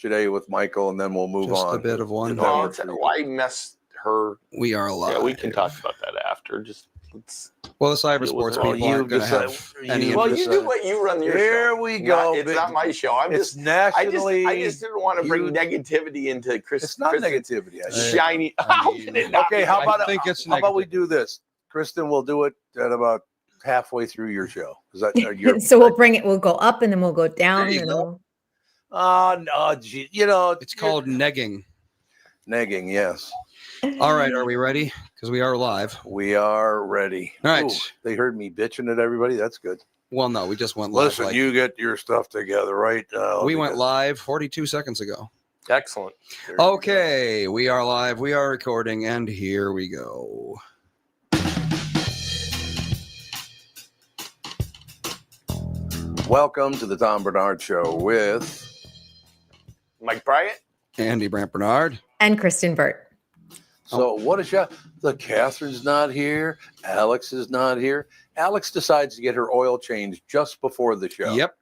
yesterday with Michael, and then we'll move on. Just a bit of one. Why mess her? We are alive. Yeah, we can talk about that after. Just let's. Well, the cyber sports people aren't going to have any Well, interest. you do what you run your show. Here we go. It's not my show. It's nationally. I just didn't want to bring negativity into Chris. It's not negativity. Shiny. How can it not? Okay, how about we do this? Kristen will do it at about halfway through your show. Is that your? So we'll bring it. We'll go up and then we'll go down. No, gee, it's called negging. Negging, yes. All right, are we ready? Because we are live. We are ready. All right. Ooh, they heard me bitching at everybody. That's good. Well, no, we just went live. Listen, you get your stuff together, right? We went live 42 seconds ago. Excellent. Okay, we are live. We are recording, and here we go. Welcome to the Tom Bernard Show with Mike Bryant, Andy Brant Bernard, and Kristen Burt. So what is the Catherine's not here. Alex is not here. Alex decides to get her oil changed just before the show. Yep.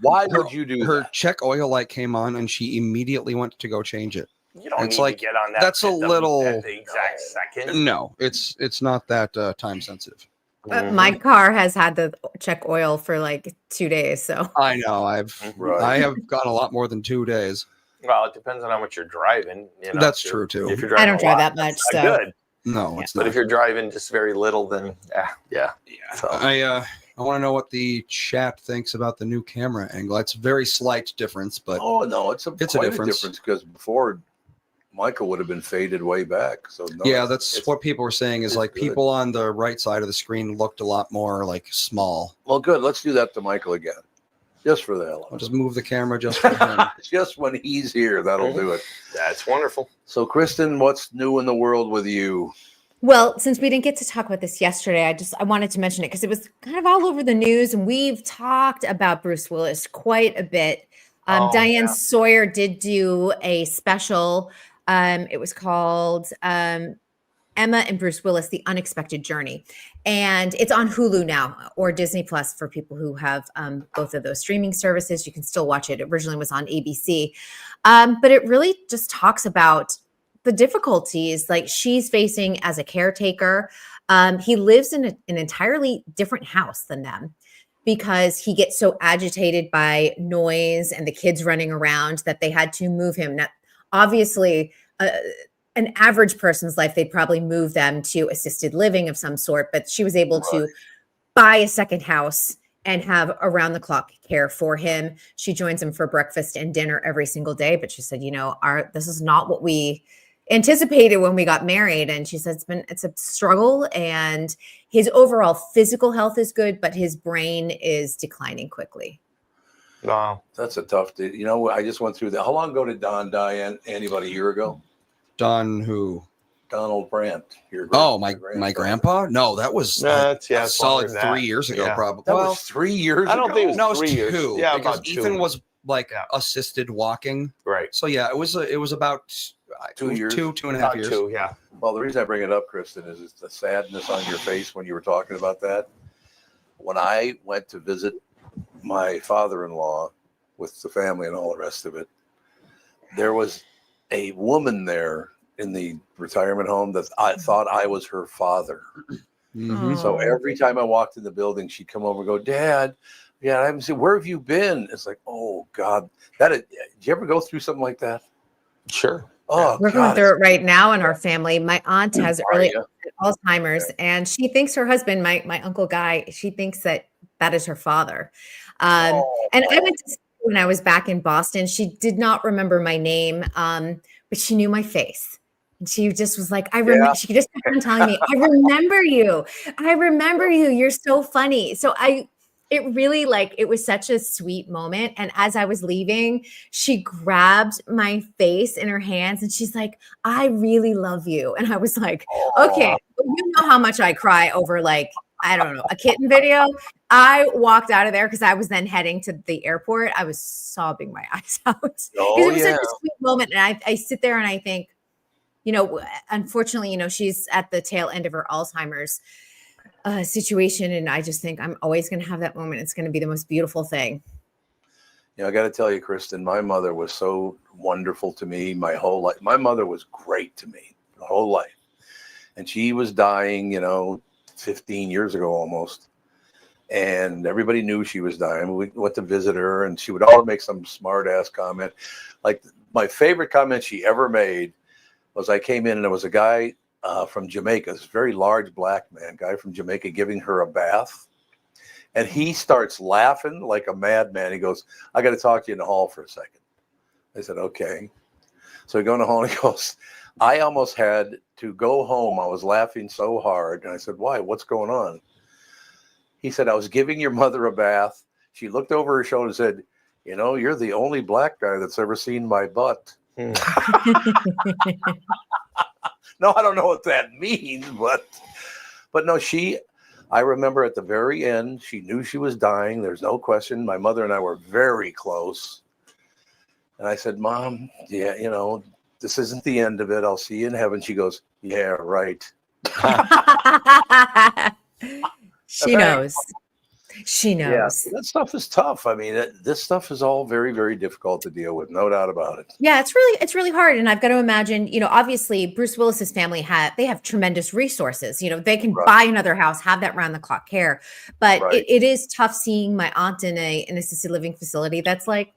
Why would you do her that? check oil light came on and she immediately went to go change it. You don't need to get on that. That's a little at the exact second. No, it's not that time sensitive. My car has had the check oil for like 2 days. So I know I have gone a lot more than 2 days. Well, it depends on how much you're driving. That's true too. If you're I driving don't drive that much. So good. No, it's not. But if you're driving just very little, then yeah. So. I want to know what the chat thinks about the new camera angle. It's a very slight difference, but no, it's a difference because before Michael would have been faded way back. So no, that's what people were saying is like people on the right side of the screen looked a lot more like small. Well, good. Let's do that to Michael again. Just for the hell of it. I'll just move the camera just for him. Just when he's here, that'll do it. That's wonderful. So, Kristen, what's new in the world with you? Well, since we didn't get to talk about this yesterday, I wanted to mention it because it was kind of all over the news, and we've talked about Bruce Willis quite a bit. Diane Sawyer did do a special. It was called Emma and Bruce Willis, The Unexpected Journey. And it's on Hulu now or Disney Plus for people who have both of those streaming services. You can still watch it. It originally was on ABC. But it really just talks about the difficulties like she's facing as a caretaker. He lives in an entirely different house than them because he gets so agitated by noise and the kids running around that they had to move him. Now, obviously, an average person's life, they'd probably move them to assisted living of some sort, but she was able to buy a second house and have around the clock care for him. She joins him for breakfast and dinner every single day. But she said, this is not what we anticipated when we got married. And she said, it's a struggle, and his overall physical health is good, but his brain is declining quickly. Wow. That's a tough day. I just went through that. How long ago did Don die, Andy? About a year ago? Don who? Donald Brandt. My grandpa? No, that was a solid 3 years ago, probably. That was 3 years ago? I don't think it was 3 years. Two. Yeah, because about Ethan 2. was assisted walking. Right. So it was about 2 years. 2.5 years. 2, yeah. Well, the reason I bring it up, Kristen, is the sadness on your face when you were talking about that. When I went to visit my father-in-law with the family and all the rest of it, there was a woman there in the retirement home that I thought I was her father. Mm-hmm. So every time I walked in the building, she'd come over and go, Dad, I haven't seen, where have you been? It's like, oh God, did you ever go through something like that? Sure. Oh, we're going through it right now in our family. My aunt has early Alzheimer's, and she thinks her husband, my Uncle Guy, she thinks that is her father. And I went to school when I was back in Boston. She did not remember my name, but she knew my face. And she just was like, I remember. She just kept on telling me, I remember you. I remember you. You're so funny. So it really it was such a sweet moment. And as I was leaving, she grabbed my face in her hands and she's like, I really love you. And I was like, okay, well, you know how much I cry over I don't know, a kitten video. I walked out of there because I was then heading to the airport. I was sobbing my eyes out because it was such a sweet moment. And I sit there and I think, unfortunately, she's at the tail end of her Alzheimer's situation. And I just think I'm always going to have that moment. It's going to be the most beautiful thing. I got to tell you, Kristen, my mother was so wonderful to me my whole life. My mother was great to me the whole life. And she was dying, 15 years ago almost. And everybody knew she was dying. We went to visit her, and she would always make some smart ass comment. Like, my favorite comment she ever made was, I came in and there was a guy from Jamaica, this very large black man, guy from Jamaica, giving her a bath. And he starts laughing like a madman. He goes, I got to talk to you in the hall for a second. I said, okay. So we go in the hall and he goes, I almost had to go home. I was laughing so hard. And I said, why? What's going on? He said, I was giving your mother a bath. She looked over her shoulder and said, you're the only black guy that's ever seen my butt. No, I don't know what that means, but no, I remember at the very end, she knew she was dying. There's no question. My mother and I were very close. And I said, Mom, yeah, this isn't the end of it. I'll see you in heaven. She goes, yeah, right. She knows. She knows. Yeah, that stuff is tough. I mean, this stuff is all very, very difficult to deal with. No doubt about it. Yeah, it's really hard. And I've got to imagine, obviously Bruce Willis's family they have tremendous resources. They can buy another house, have that round the clock care. But it is tough seeing my aunt in an assisted living facility. That's like,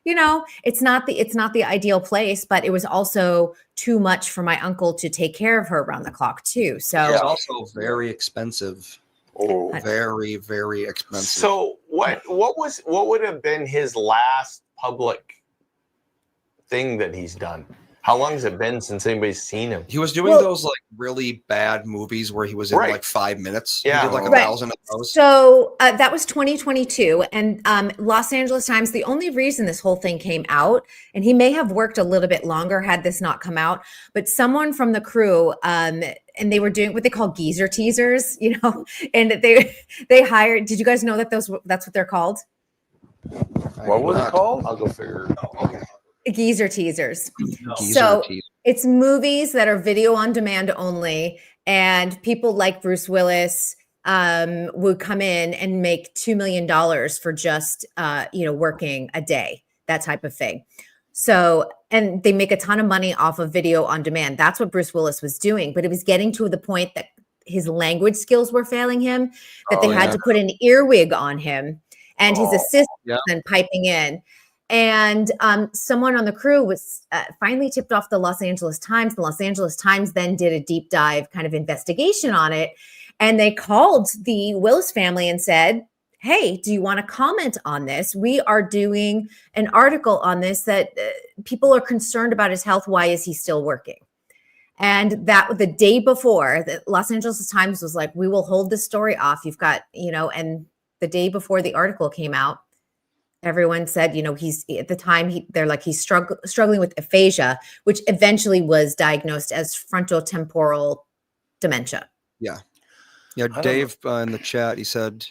it's not the ideal place, but it was also too much for my uncle to take care of her around the clock too. So it's also very expensive. Oh, very, very expensive. So what would have been his last public thing that he's done? How long has it been since anybody's seen him? He was doing those like really bad movies where he was in like 5 minutes. Yeah. He did like 1,000 of those. So that was 2022. And Los Angeles Times, the only reason this whole thing came out, and he may have worked a little bit longer had this not come out, but someone from the crew, and they were doing what they call geezer teasers, and they hired, did you guys know that that's what they're called? What was it called? I'll go figure it out. Okay. Geezer teasers. No. So it's movies that are video on demand only, and people like Bruce Willis would come in and make $2 million for just working a day, that type of thing. So, and they make a ton of money off of video on demand. That's what Bruce Willis was doing, but it was getting to the point that his language skills were failing him, that they had to put an earwig on him, and his assistant piping in. And someone on the crew was finally tipped off the Los Angeles Times. The Los Angeles Times then did a deep dive kind of investigation on it. And they called the Willis family and said, hey, do you want to comment on this? We are doing an article on this that people are concerned about his health. Why is he still working? And that the day before, the Los Angeles Times was like, we will hold this story off. You've got, and the day before the article came out, everyone said, he's at the time they're like, he's struggling with aphasia, which eventually was diagnosed as frontotemporal dementia. Yeah. Yeah. Dave in the chat, he said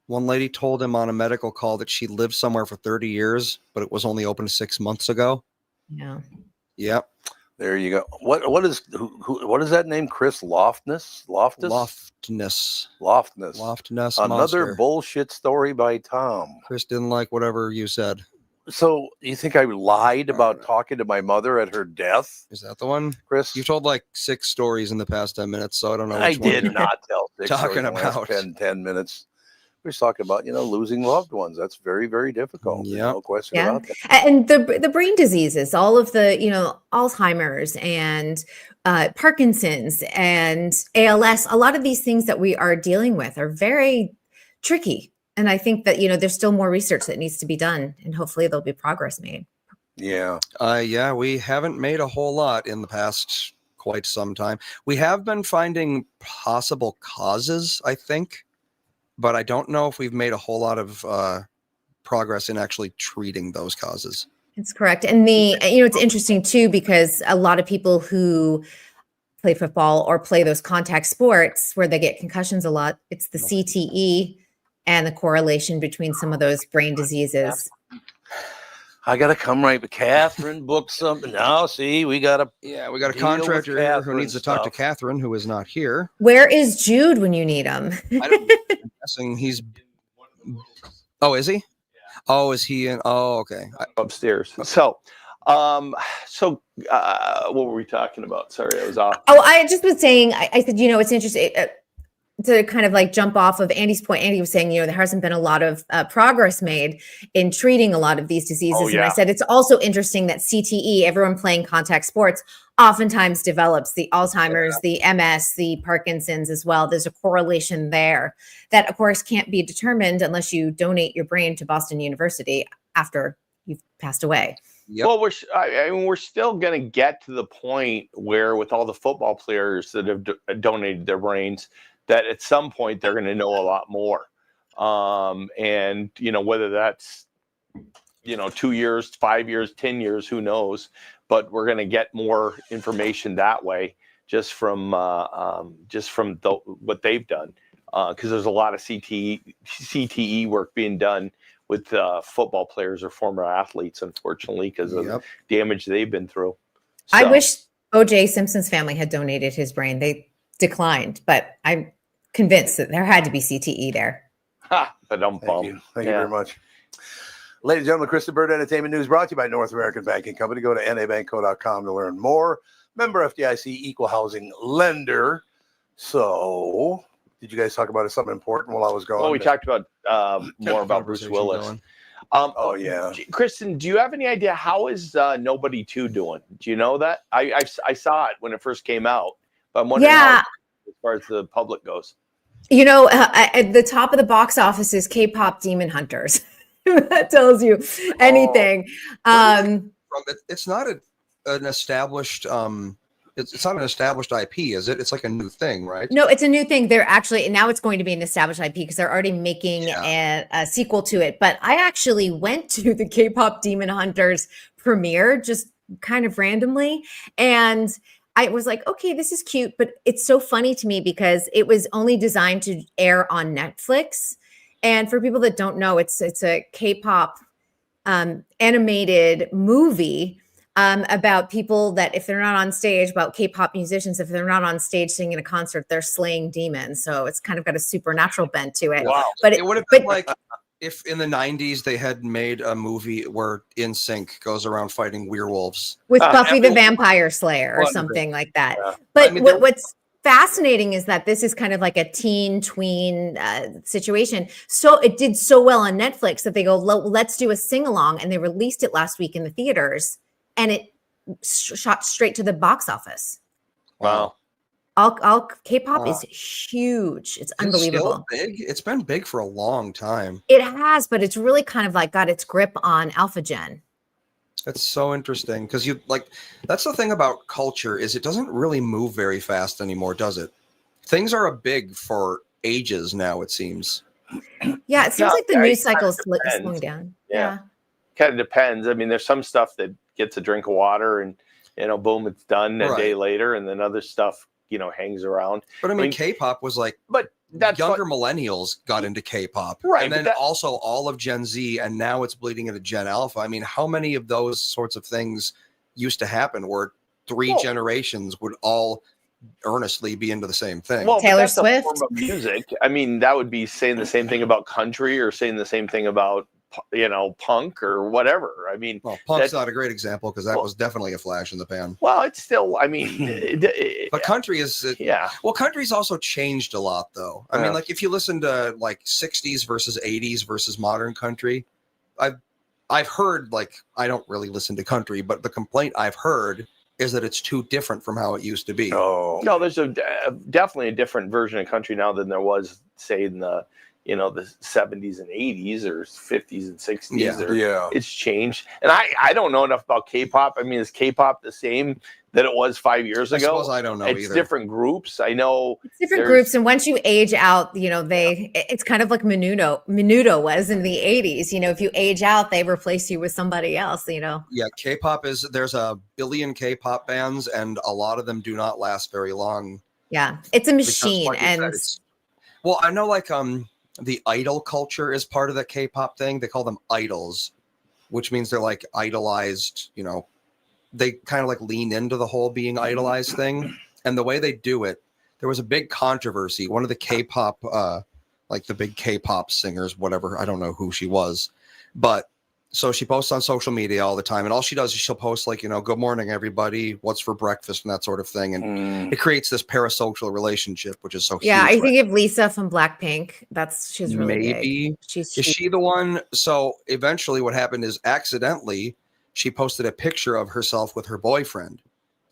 one lady told him on a medical call that she lived somewhere for 30 years, but it was only open 6 months ago. Yeah. Yep. There you go. What is that name? Chris Loftus? Loftness. Another monster. bullshit story by Tom. Chris didn't like whatever you said. So you think I lied about talking to my mother at her death? Is that the one? Chris? You told like 6 stories in the past 10 minutes, so I don't know. I did not tell 6 talking stories in the last about 10 minutes. We're just talking about, losing loved ones. That's very, very difficult. Yeah. No question about that. And the brain diseases, all of the, Alzheimer's and Parkinson's and ALS, a lot of these things that we are dealing with are very tricky. And I think that, there's still more research that needs to be done, and hopefully there'll be progress made. Yeah. Yeah, we haven't made a whole lot in the past quite some time. We have been finding possible causes, I think, but I don't know if we've made a whole lot of progress in actually treating those causes. It's correct. And it's interesting too, because a lot of people who play football or play those contact sports where they get concussions a lot, it's the CTE and the correlation between some of those brain diseases. I got to come right, but Catherine booked something. Now, see, we got a contractor here who needs to talk to Catherine, who is not here. Where is Jude when you need him? I'm guessing he's. Oh, is he? Oh, is he in? Oh, okay. upstairs. So, what were we talking about? Sorry, I was off. Oh, I just was saying, I said, it's interesting to kind of like jump off of Andy's point. Andy was saying, there hasn't been a lot of progress made in treating a lot of these diseases. Oh, And I yeah. said, it's also interesting that CTE, everyone playing contact sports, oftentimes develops the Alzheimer's, the MS, the Parkinson's as well. There's a correlation there that, of course, can't be determined unless you donate your brain to Boston University after you've passed away. Yep. Well, we're still going to get to the point where, with all the football players that have donated their brains, that at some point they're going to know a lot more. And whether that's 2 years, 5 years, 10 years, who knows? But we're going to get more information that way, just from what they've done, because there's a lot of CTE work being done with football players or former athletes, unfortunately, because of the damage they've been through. So, I wish O.J. Simpson's family had donated his brain. They declined, but I'm convinced that there had to be CTE there. Thank Thank you very much. Ladies and gentlemen, Kristen Bird Entertainment News brought to you by North American Banking Company. Go to nabankco.com to learn more. Member FDIC, equal housing lender. So, did you guys talk about something important while I was gone? Well, we talked about more about Bruce Willis. Yeah. Kristen, do you have any idea how is Nobody 2 doing? Do you know that? I saw it when it first came out, but I'm wondering how, as far as the public goes. At the top of the box office is K-pop Demon Hunters. That tells you anything. It's not an established it's not an established IP, is it? It's like a new thing, right? No, it's a new thing. They're actually, now it's going to be an established IP because they're already making a sequel to it. But I actually went to the K-pop Demon Hunters premiere just kind of randomly. And I was like, okay, this is cute, but it's so funny to me because it was only designed to air on Netflix. And for people that don't know, it's a K-pop animated movie about people that, if they're not on stage, about K-pop musicians, if they're not on stage singing a concert, they're slaying demons. So it's kind of got a supernatural bent to it. Wow. But it would have been like if in the 90s they had made a movie where NSYNC goes around fighting werewolves. With Buffy the Vampire Slayer or something like that. Yeah. But what's fascinating is that this is kind of like a teen tween situation. So it did so well on Netflix that they go, let's do a sing-along. And they released it last week in the theaters. And it shot straight to the box office. Wow. All K-pop is huge. It's unbelievable. Still big. It's been big for a long time. It has, but it's really kind of like got its grip on Alpha Gen. That's so interesting because that's the thing about culture is it doesn't really move very fast anymore, does it? Things are big for ages now, it seems. Yeah, it seems like the news cycle is slowing down. Yeah. Kind of depends. I mean, there's some stuff that gets a drink of water and, boom, it's done a day later. And then other stuff, hangs around. But I mean K-pop was like, but that's younger millennials got into K-pop. Right. And then also all of Gen Z, and now it's bleeding into Gen Alpha. I mean, how many of those sorts of things used to happen where three generations would all earnestly be into the same thing? Well, Taylor Swift. Form of music. I mean, that would be saying the same thing about country or saying the same thing about punk or whatever. I mean, punk's not a great example because that was definitely a flash in the pan. Well, it's still, I mean, but country is, well, country's also changed a lot though. I mean, like if you listen to like 60s versus 80s versus modern country, I've heard, like, I don't really listen to country, but the complaint I've heard is that it's too different from how it used to be. Oh, no, there's definitely a different version of country now than there was, say, in the the 70s and 80s or 50s and 60s. It's changed. And I don't know enough about K-pop. I mean, is K-pop the same that it was 5 years ago? I suppose I don't know it's either. Different groups. I know it's different groups. And once you age out, it's kind of like Menudo was in the 80s. If you age out, they replace you with somebody else, Yeah, K-pop there's a billion K-pop bands and a lot of them do not last very long. Yeah, it's a machine. Well, I know the idol culture is part of the K-pop thing. They call them idols, which means they're like idolized, they kind of like lean into the whole being idolized thing. And the way they do it, there was a big controversy. One of the K-pop, like the big K-pop singers, whatever, I don't know who she was, But so she posts on social media all the time, and all she does is she'll post like, good morning, everybody, what's for breakfast, and that sort of thing. And it creates this parasocial relationship, which is so Yeah, huge. I think of Lisa from Blackpink. She's really maybe big. Is she the one? So eventually what happened is accidentally she posted a picture of herself with her boyfriend,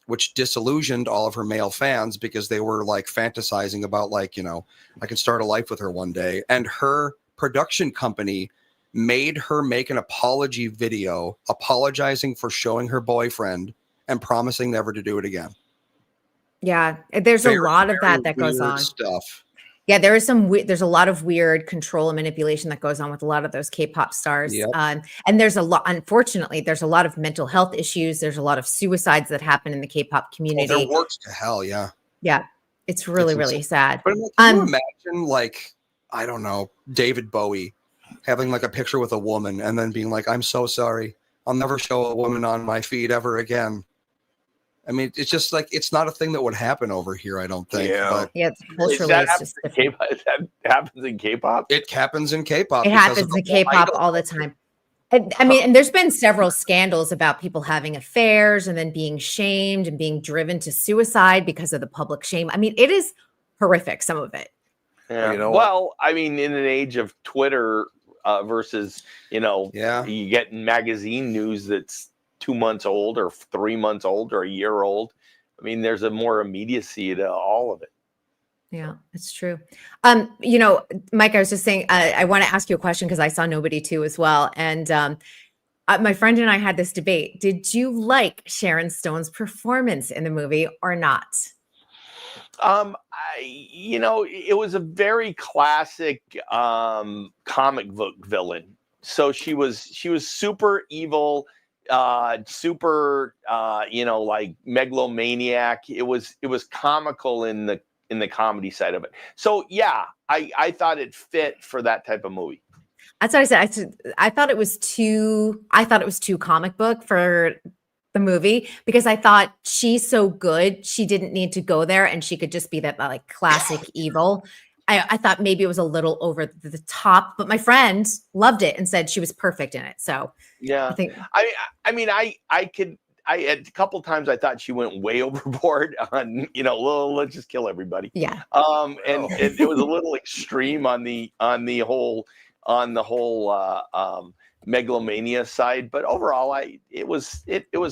which disillusioned all of her male fans because they were like fantasizing about like, I can start a life with her one day. And her production company made her make an apology video apologizing for showing her boyfriend and promising never to do it again. Yeah, there's a lot of that goes on. Stuff. Yeah, there's a lot of weird control and manipulation that goes on with a lot of those K-pop stars. Yep. And there's unfortunately, there's a lot of mental health issues. There's a lot of suicides that happen in the K-pop community. They're worse to hell, yeah. Yeah, it's really, really sad. But can you imagine, like, I don't know, David Bowie having like a picture with a woman and then being like, I'm so sorry. I'll never show a woman on my feed ever again. I mean, it's just like, it's not a thing that would happen over here, I don't think. Yeah. But it's culturally, that happens in K-pop? It happens in K-pop. It happens in K-pop all the time. I mean, and there's been several scandals about people having affairs and then being shamed and being driven to suicide because of the public shame. I mean, it is horrific, some of it. Yeah. Well, I mean, in an age of Twitter versus, you get magazine news that's 2 months old or 3 months old or a year old. I mean, there's a more immediacy to all of it. Yeah, it's true. Mike, I was just saying, I want to ask you a question because I saw Nobody too as well. And my friend and I had this debate. Did you like Sharon Stone's performance in the movie or not? It was a very classic comic book villain. So she was super evil, super like megalomaniac. It was comical in the comedy side of it. So yeah, I thought it fit for that type of movie. That's what I said. I thought it was too comic book for the movie because I thought she's so good. She didn't need to go there and she could just be that like classic evil. I thought maybe it was a little over the top, but my friend loved it and said she was perfect in it. So yeah, I think, I a couple times I thought she went way overboard on, let's just kill everybody. Yeah. And it was a little extreme on the whole megalomania side, but overall it was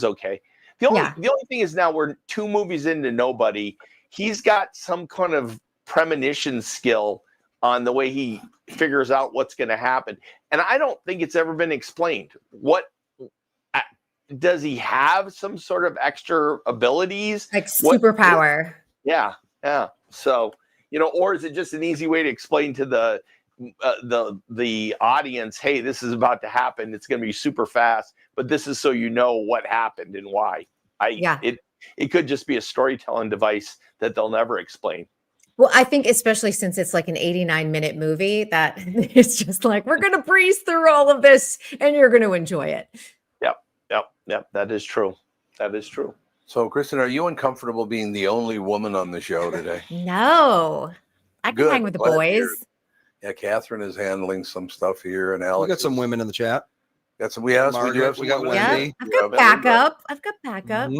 okay. The only thing is now we're 2 movies into Nobody. He's got some kind of premonition skill on the way he figures out what's going to happen. And I don't think it's ever been explained. What does he have some sort of extra abilities? Like superpower. Yeah. So, or is it just an easy way to explain to the audience, hey, this is about to happen. It's going to be super fast, but this is so you know what happened and why. It could just be a storytelling device that they'll never explain. Well, I think especially since it's like an 89-minute movie that it's just like, we're going to breeze through all of this and you're going to enjoy it. Yep. That is true. So, Kristen, are you uncomfortable being the only woman on the show today? No. I can hang with the boys. Yeah, Catherine is handling some stuff here, and Alex. We got some women in the chat. We do have some. We got Wendy. Yeah, I've got backup. Mm-hmm.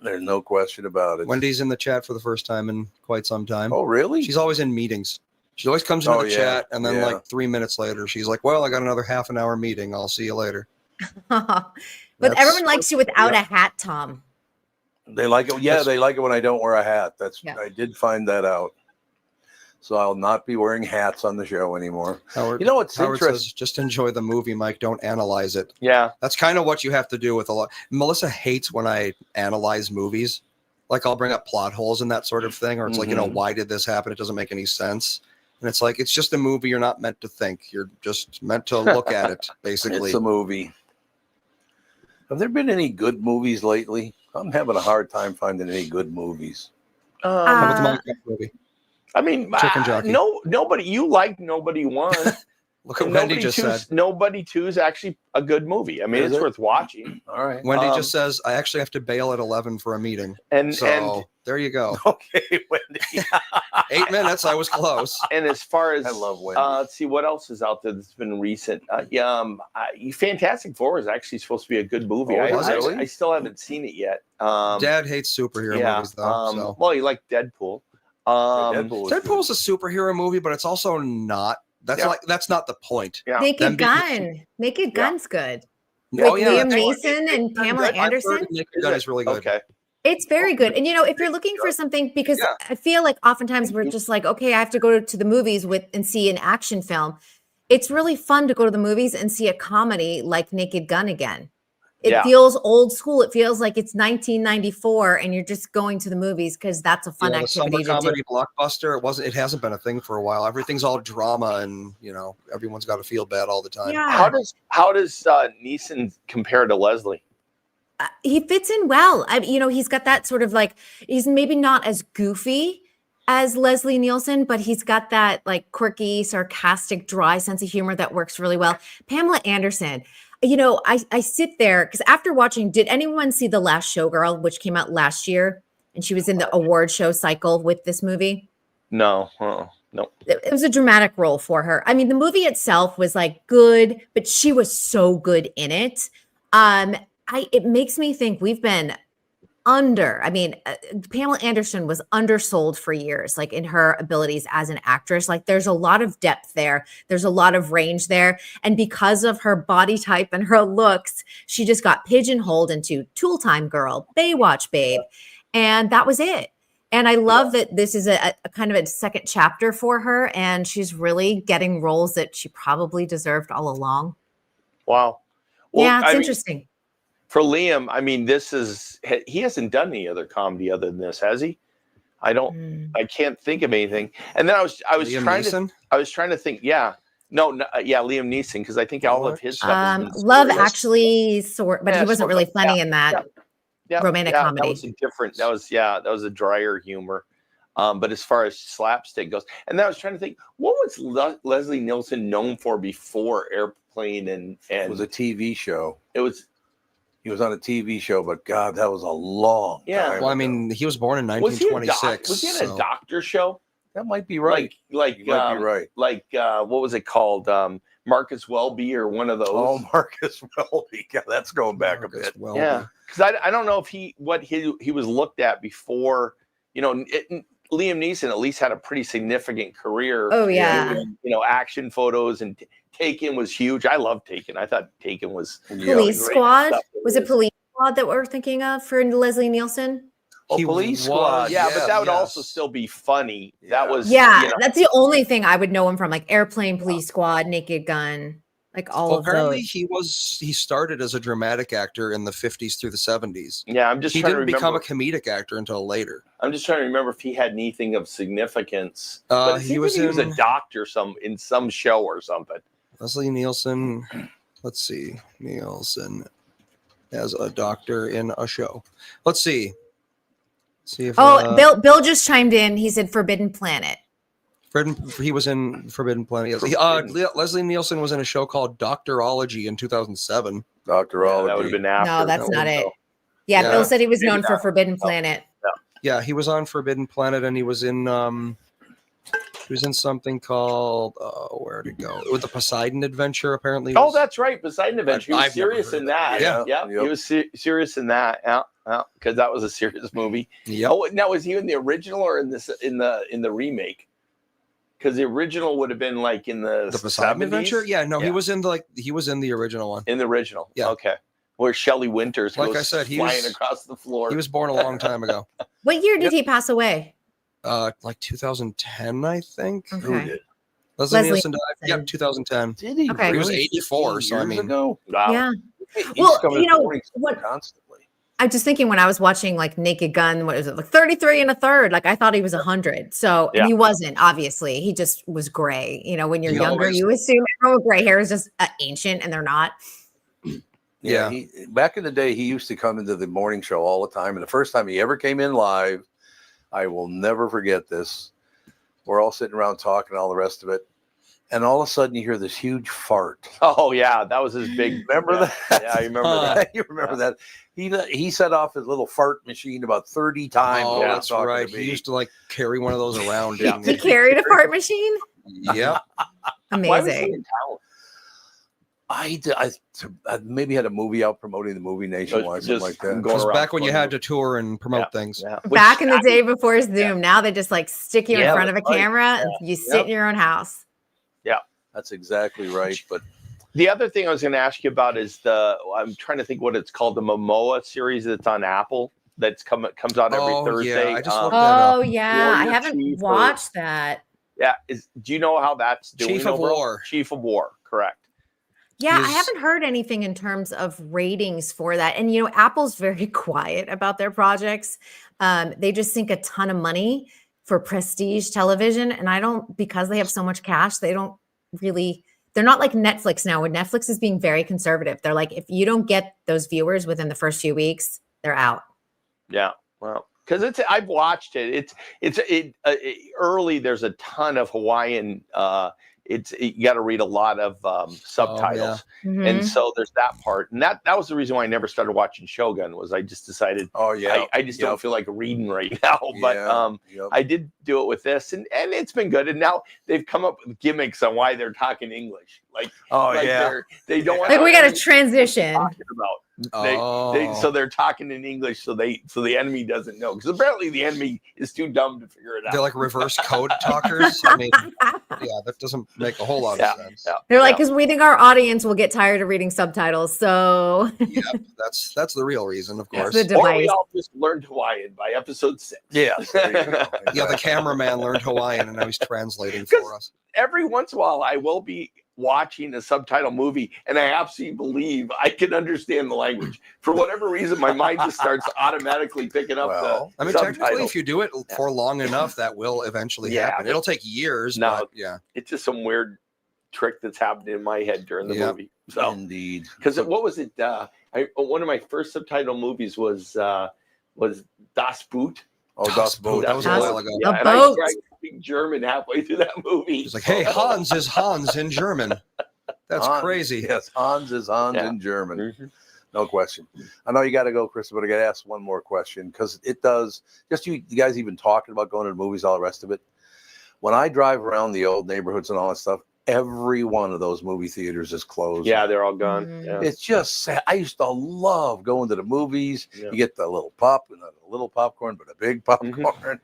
There's no question about it. Wendy's in the chat for the first time in quite some time. Oh, really? She's always in meetings. She always comes into the chat, and then like 3 minutes later, she's like, well, I got another half an hour meeting. I'll see you later. But everyone likes you without a hat, Tom. They like it. Yeah, they like it when I don't wear a hat. I did find that out. So I'll not be wearing hats on the show anymore. Howard, what's Howard interesting? says, just enjoy the movie, Mike. Don't analyze it. Yeah. That's kind of what you have to do with a lot. Melissa hates when I analyze movies. Like I'll bring up plot holes and that sort of thing. Or it's like, why did this happen? It doesn't make any sense. And it's like, it's just a movie. You're not meant to think. You're just meant to look at it, basically. It's a movie. Have there been any good movies lately? I'm having a hard time finding any good movies. How about the Minecraft movie? I mean, Chicken Jockey. Nobody. You liked Nobody 1. Look what Wendy just said. Nobody 2 is actually a good movie. I mean, it's worth watching. All right. Wendy just says, I actually have to bail at 11 for a meeting. So there you go. Okay, Wendy. 8 minutes. I was close. And as far as I love Wendy. let's see what else is out there that's been recent. Fantastic Four is actually supposed to be a good movie. Oh, I still haven't seen it yet. Dad hates superhero movies, though. So. Well, you like Deadpool. Deadpool's a superhero movie, but it's also not. That's not the point. Yeah. Naked Gun's good. Oh, With yeah. Liam Neeson and Pamela Anderson. Naked Gun is really good. Okay. It's very good. And, if you're looking for something, because I feel like oftentimes we're just like, okay, I have to go to the movies and see an action film. It's really fun to go to the movies and see a comedy like Naked Gun again. It feels old school. It feels like it's 1994 and you're just going to the movies because that's a fun activity to comedy do. blockbuster. It hasn't been a thing for a while. Everything's all drama and, everyone's got to feel bad all the time. Yeah. How does Neeson compare to Leslie? He fits in well. He's got that sort of like, he's maybe not as goofy as Leslie Nielsen, but he's got that like quirky, sarcastic, dry sense of humor that works really well. Pamela Anderson, I sit there because after watching, did anyone see The Last Showgirl, which came out last year? And she was in the award show cycle with this movie. No. No. It was a dramatic role for her. I mean, the movie itself was like good, but she was so good in it. It makes me think we've been Pamela Anderson was undersold for years, like in her abilities as an actress. Like there's a lot of depth there. There's a lot of range there. And because of her body type and her looks, she just got pigeonholed into Tool Time Girl, Baywatch Babe. And that was it. And I love that this is a kind of a second chapter for her. And she's really getting roles that she probably deserved all along. Wow. Well, it's interesting. For Liam, he hasn't done any other comedy other than this, has he? I can't think of anything. And then I was trying to think, Liam Neeson, because I think all of his stuff is Love Actually, but he wasn't really funny in that romantic comedy. That was different. That was a drier humor. But as far as slapstick goes, and then I was trying to think, what was Leslie Nielsen known for before Airplane and it was a TV show. He was on a TV show, but God, that was a long time. Well, he was born in 1926. Was he in a doctor show? That might be right. You might be right. Like what was it called? Marcus Welby or one of those. Oh, Marcus Welby. God, that's going back a bit. Welby. Yeah, because I don't know if he was looked at before. Liam Neeson at least had a pretty significant career. Oh yeah. Action photos and Taken was huge. I love Taken. I thought Taken was Police Squad. Was it Police Squad that we're thinking of for Leslie Nielsen? Oh, Police Squad. Yeah, but that would also still be funny. Yeah. That was that's the only thing I would know him from, like Airplane, Police Squad, Naked Gun, like all of apparently those. he started as a dramatic actor in the 50s through the 70s. Yeah, he didn't become a comedic actor until later. I'm just trying to remember if he had anything of significance. He was a doctor in some show or something. Leslie Nielsen, let's see, Nielsen as a doctor in a show. Let's see. See if Bill just chimed in. He said Forbidden Planet. He was in Forbidden Planet. Yes. Leslie Nielsen was in a show called Doctorology in 2007. Doctorology. Yeah, that would have been after. No, that's not it. Yeah, Bill said he was known for Forbidden Planet. Yeah, he was on Forbidden Planet, and he was in something called where'd it go? With the Poseidon Adventure, apparently. Oh, that's right, Poseidon Adventure. He was serious in that. Yeah. He was serious in that. Yeah, because that was a serious movie. Yep. Oh, now was he in the original or in the remake? Because the original would have been like in the Poseidon 70s? Adventure. Yeah, no, he was in the original one. In the original. Yeah. Okay. Where Shelley Winters like goes I said, flying across the floor. He was born a long time ago. What year did he pass away? Like 2010, I think. Okay. Who did? Leslie Nielsen died. Yep, 2010. Did he? Okay. He was 84, so I mean, Wow. Yeah. He's Well, coming you know, forward what- constantly. I'm just thinking when I was watching like Naked Gun, what is it, like 33 and a third? Like I thought he was 100. So and he wasn't, obviously. He just was gray. When you're younger, you assume everyone with gray hair is just ancient, and they're not. Yeah. Back in the day, he used to come into the morning show all the time. And the first time he ever came in live, I will never forget this. We're all sitting around talking, all the rest of it. and all of a sudden you hear this huge fart. Oh yeah, that was his big. Remember that? Yeah, I remember that. You remember that? He set off his little fart machine about 30 times. Oh, while that's talking right. to He me. used to like carry one of those around. Yeah. didn't He carried a fart machine. Yep. Why was he Amazing. in town? I maybe had a movie out promoting the movie nationwide, something Just like that. going It was around back when you had to promoting. tour and promote things. Yeah. Back in the Which- day before Zoom, now they just like stick you in Yeah, front of a that's right. camera and you sit in your own house. That's exactly right. But The other thing I was going to ask you about is I'm trying to think what it's called, the Momoa series that's on Apple comes out every Oh, yeah, Thursday. I just looked that up. Oh yeah, I Warrior haven't Chief or- watched that. Yeah, do you know how that's doing? Chief of overall? War. Chief of War, correct. Yeah, I Is- haven't heard anything in terms of ratings for that. And Apple's very quiet about their projects. They just sink a ton of money for prestige television, and because they have so much cash, they don't really. They're not like Netflix now, where Netflix is being very conservative. They're like, if you don't get those viewers within the first few weeks, they're out. Yeah, well, because I've watched it. Early. There's a ton of Hawaiian. You got to read a lot of subtitles, Mhm. and so there's that part. And that was the reason why I never started watching Shogun. Was I just decided I just don't feel like reading right now. But I did do it with this, and it's been good. And now they've come up with gimmicks on why they're talking English. They don't want Like we got to to transition. talking about. So they're talking in English, so the enemy doesn't know, because apparently the enemy is too dumb to figure it out. They're like reverse code talkers. I mean, yeah, that doesn't make a whole lot of sense. They're like, because we think our audience will get tired of reading subtitles. So Yep, that's the real reason, of course. the Or we device. all just learned Hawaiian by episode 6. yes, there you go. Yeah, the cameraman learned Hawaiian and now he's translating for us. Every once in a while, I will be watching a subtitle movie, and I absolutely believe I can understand the language. For whatever reason, my mind just starts automatically picking up I mean, subtitle. technically, if you do it for long enough, that will eventually happen. It'll take years, No. but yeah. It's just some weird trick that's happening in my head during the Yeah. movie. So, Indeed. because what was it? One of my first subtitle movies was Das Boot. Oh, Das Boot. That was a while ago. Yeah, A and I boat. tried to speak German halfway through that movie. It's like, hey, Hans is Hans in German. That's Hans, crazy. Yes, Hans is Hans Yeah. in German. Mhm. No question. I know you got to go, Chris, but I got to ask one more question, because it does. Just you guys even talking about going to the movies, all the rest of it. When I drive around the old neighborhoods and all that stuff, every one of those movie theaters is closed. Yeah, they're all gone. Mhm. Yeah. It's just sad. I used to love going to the movies. Yeah. You get the little pop, and not a little popcorn, but a big popcorn.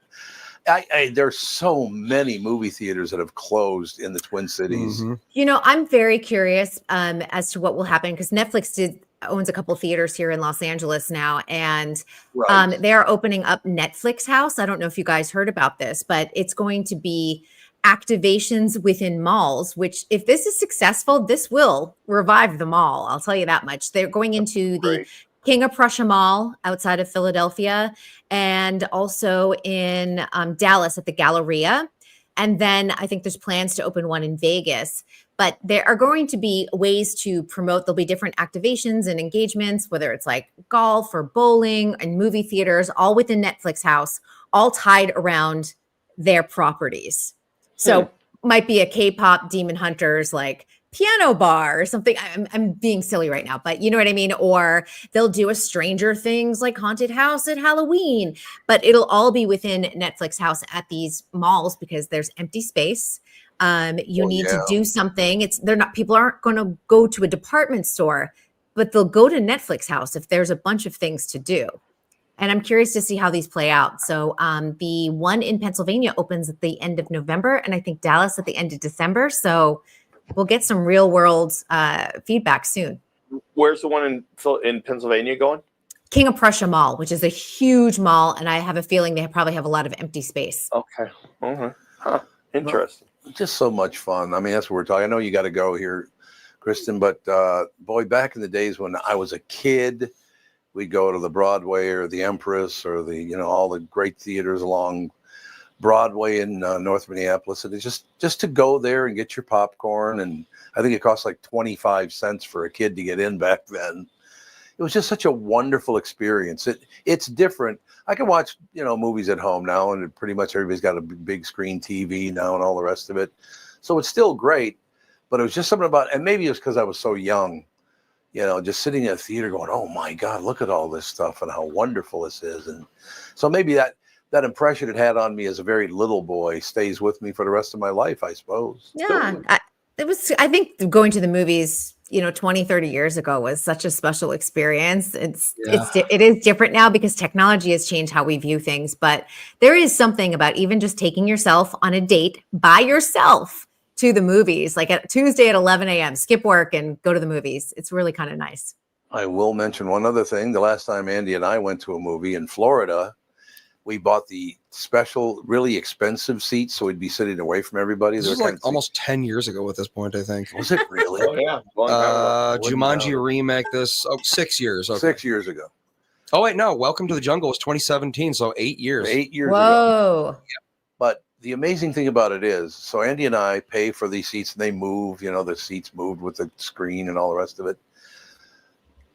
There's so many movie theaters that have closed in the Twin Cities. Mhm. I'm very curious as to what will happen, because Netflix owns a couple theaters here in Los Angeles now, and Right. they are opening up Netflix House. I don't know if you guys heard about this, but it's going to be activations within malls, which if this is successful, this will revive the mall. I'll tell you that much. They're going into the Great. King of Prussia Mall outside of Philadelphia, and also in Dallas at the Galleria. And then I think there's plans to open one in Vegas. But there are going to be ways to promote. There'll be different activations and engagements, whether it's like golf or bowling and movie theaters, all within Netflix House, all tied around their properties. So might be a K-pop Demon Hunters like piano bar or something. I'm being silly right now, but you know what I mean? Or they'll do a Stranger Things like haunted house at Halloween, but it'll all be within Netflix House at these malls, because there's empty space. You need to do something. People aren't going to go to a department store, but they'll go to Netflix House if there's a bunch of things to do. And I'm curious to see how these play out. So the one in Pennsylvania opens at the end of November, and I think Dallas at the end of December. So we'll get some real world feedback soon. Where's the one in Pennsylvania going? King of Prussia Mall, which is a huge mall, and I have a feeling they probably have a lot of empty space. Okay. Huh. Interesting. Just so much fun. I mean, that's what we're talking. I know you got to go here, Kristen, but boy, back in the days when I was a kid, we'd go to the Broadway or the Empress or all the great theaters along Broadway in North Minneapolis. And it's just to go there and get your popcorn. And I think it cost like 25 cents for a kid to get in back then. It was just such a wonderful experience. It's different. I can watch, movies at home now, and pretty much everybody's got a big screen TV now and all the rest of it. So it's still great, but it was just something about, and maybe it was because I was so young, just sitting in a theater going, oh my God, look at all this stuff and how wonderful this is. And so maybe that impression it had on me as a very little boy stays with me for the rest of my life, I suppose. Yeah. I think going to the movies, 20, 30 years ago was such a special experience. It is different now because technology has changed how we view things, but there is something about even just taking yourself on a date by yourself to the movies, like at Tuesday at 11 a.m., skip work and go to the movies. It's really kind of nice. I will mention one other thing. The last time Andy and I went to a movie in Florida, we bought the special, really expensive seats, so we'd be sitting away from everybody. This was like almost 10 years ago at this point, I think. Was it really? Oh, yeah. Jumanji remake this, 6 years. Okay. 6 years ago. Oh, wait, no. Welcome to the Jungle was 2017, so 8 years. 8 years ago. Whoa. But the amazing thing about it is, so Andy and I pay for these seats, and they move, the seats moved with the screen and all the rest of it.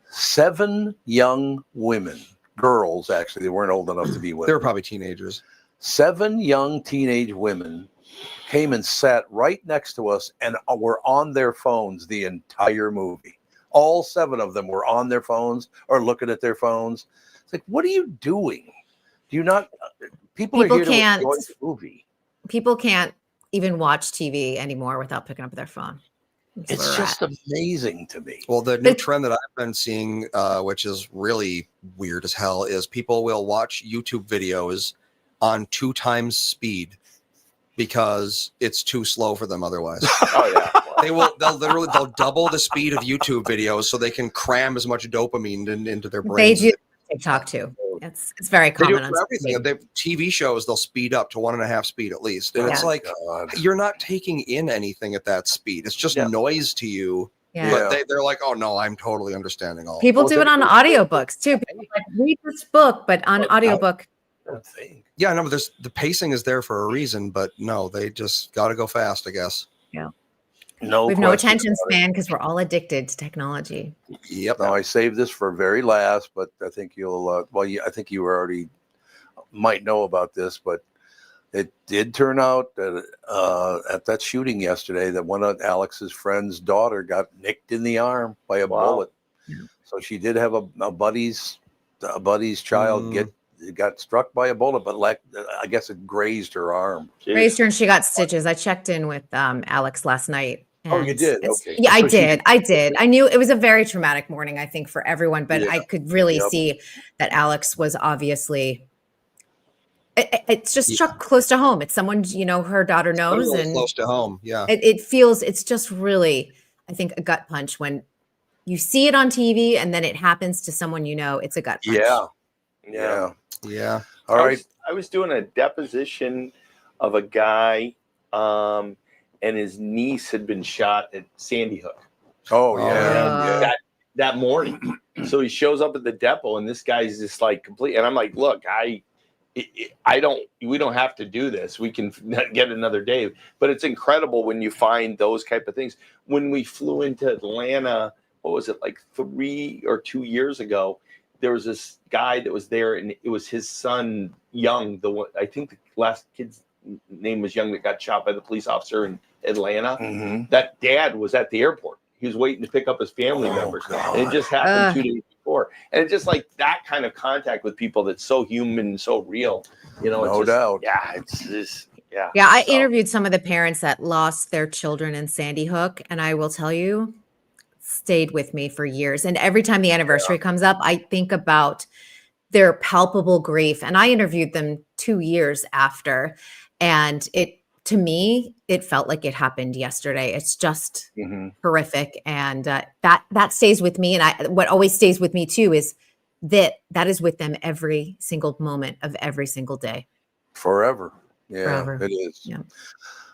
7 young women, girls, actually, they weren't old enough to be women. They were probably teenagers. 7 young teenage women came and sat right next to us and were on their phones the entire movie. All 7 of them were on their phones or looking at their phones. It's like, what are you doing? Do you not? People are here to enjoy the movie. People can't even watch TV anymore without picking up their phone. It's just amazing to me. Well, the new trend that I've been seeing, which is really weird as hell, is people will watch YouTube videos on 2 times speed because it's too slow for them otherwise. Oh yeah. They'll double the speed of YouTube videos so they can cram as much dopamine into their They brains. do TikTok too. It's very They common. do it for everything. They TV shows, they'll speed up to 1.5 speed at least. And it's like, you're not taking in anything at that speed. It's just noise to you. Yeah. But they're like, oh no, I'm totally understanding all. People do it on audiobooks too. People like, read this book, but on audiobook. Yeah, no, but the pacing is there for a reason, but no, they just got to go fast, I guess. Yeah. We have no attention span because we're all addicted to technology. Yep. Now I saved this for very last, but I think you'll. I think you already might know about this, but it did turn out that at that shooting yesterday, that one of Alex's friend's daughter got nicked in the arm by a bullet. Yeah. So she did have a buddy's child got struck by a bullet, but I guess it grazed her arm. Grazed her, and she got stitches. I checked in with Alex last night. Oh, you did? Okay. Yeah, I did. I knew it was a very traumatic morning, I think, for everyone, but I could really see that Alex was obviously. It's just struck close to home. It's someone her daughter knows, and close to home. Yeah, it feels. It's just really, I think, a gut punch when you see it on TV and then it happens to someone It's a gut punch. Yeah. All right. I was doing a deposition of a guy, and his niece had been shot at Sandy Hook. Oh yeah. That morning. So he shows up at the depot, and this guy's just like complete. And I'm like, look, we don't have to do this. We can get another day. But it's incredible when you find those type of things. When we flew into Atlanta, what was it, like 3 or 2 years ago? There was this guy that was there, and it was his son, Young. I think the last kid's name was Young, that got shot by the police officer in Atlanta. Mm-hmm. That dad was at the airport. He was waiting to pick up his family members. God. And it just happened 2 days before. And it's just like that kind of contact with people that's so human and so real. No doubt. Yeah, it's just, yeah. Yeah, I interviewed some of the parents that lost their children in Sandy Hook, and I will tell you, stayed with me for years. And every time the anniversary comes up, I think about their palpable grief. And I interviewed them 2 years after. And to me, it felt like it happened yesterday. It's just horrific. And that stays with me. And what always stays with me too is that is with them every single moment of every single day. Forever. Yeah, Forever. It is. Yeah.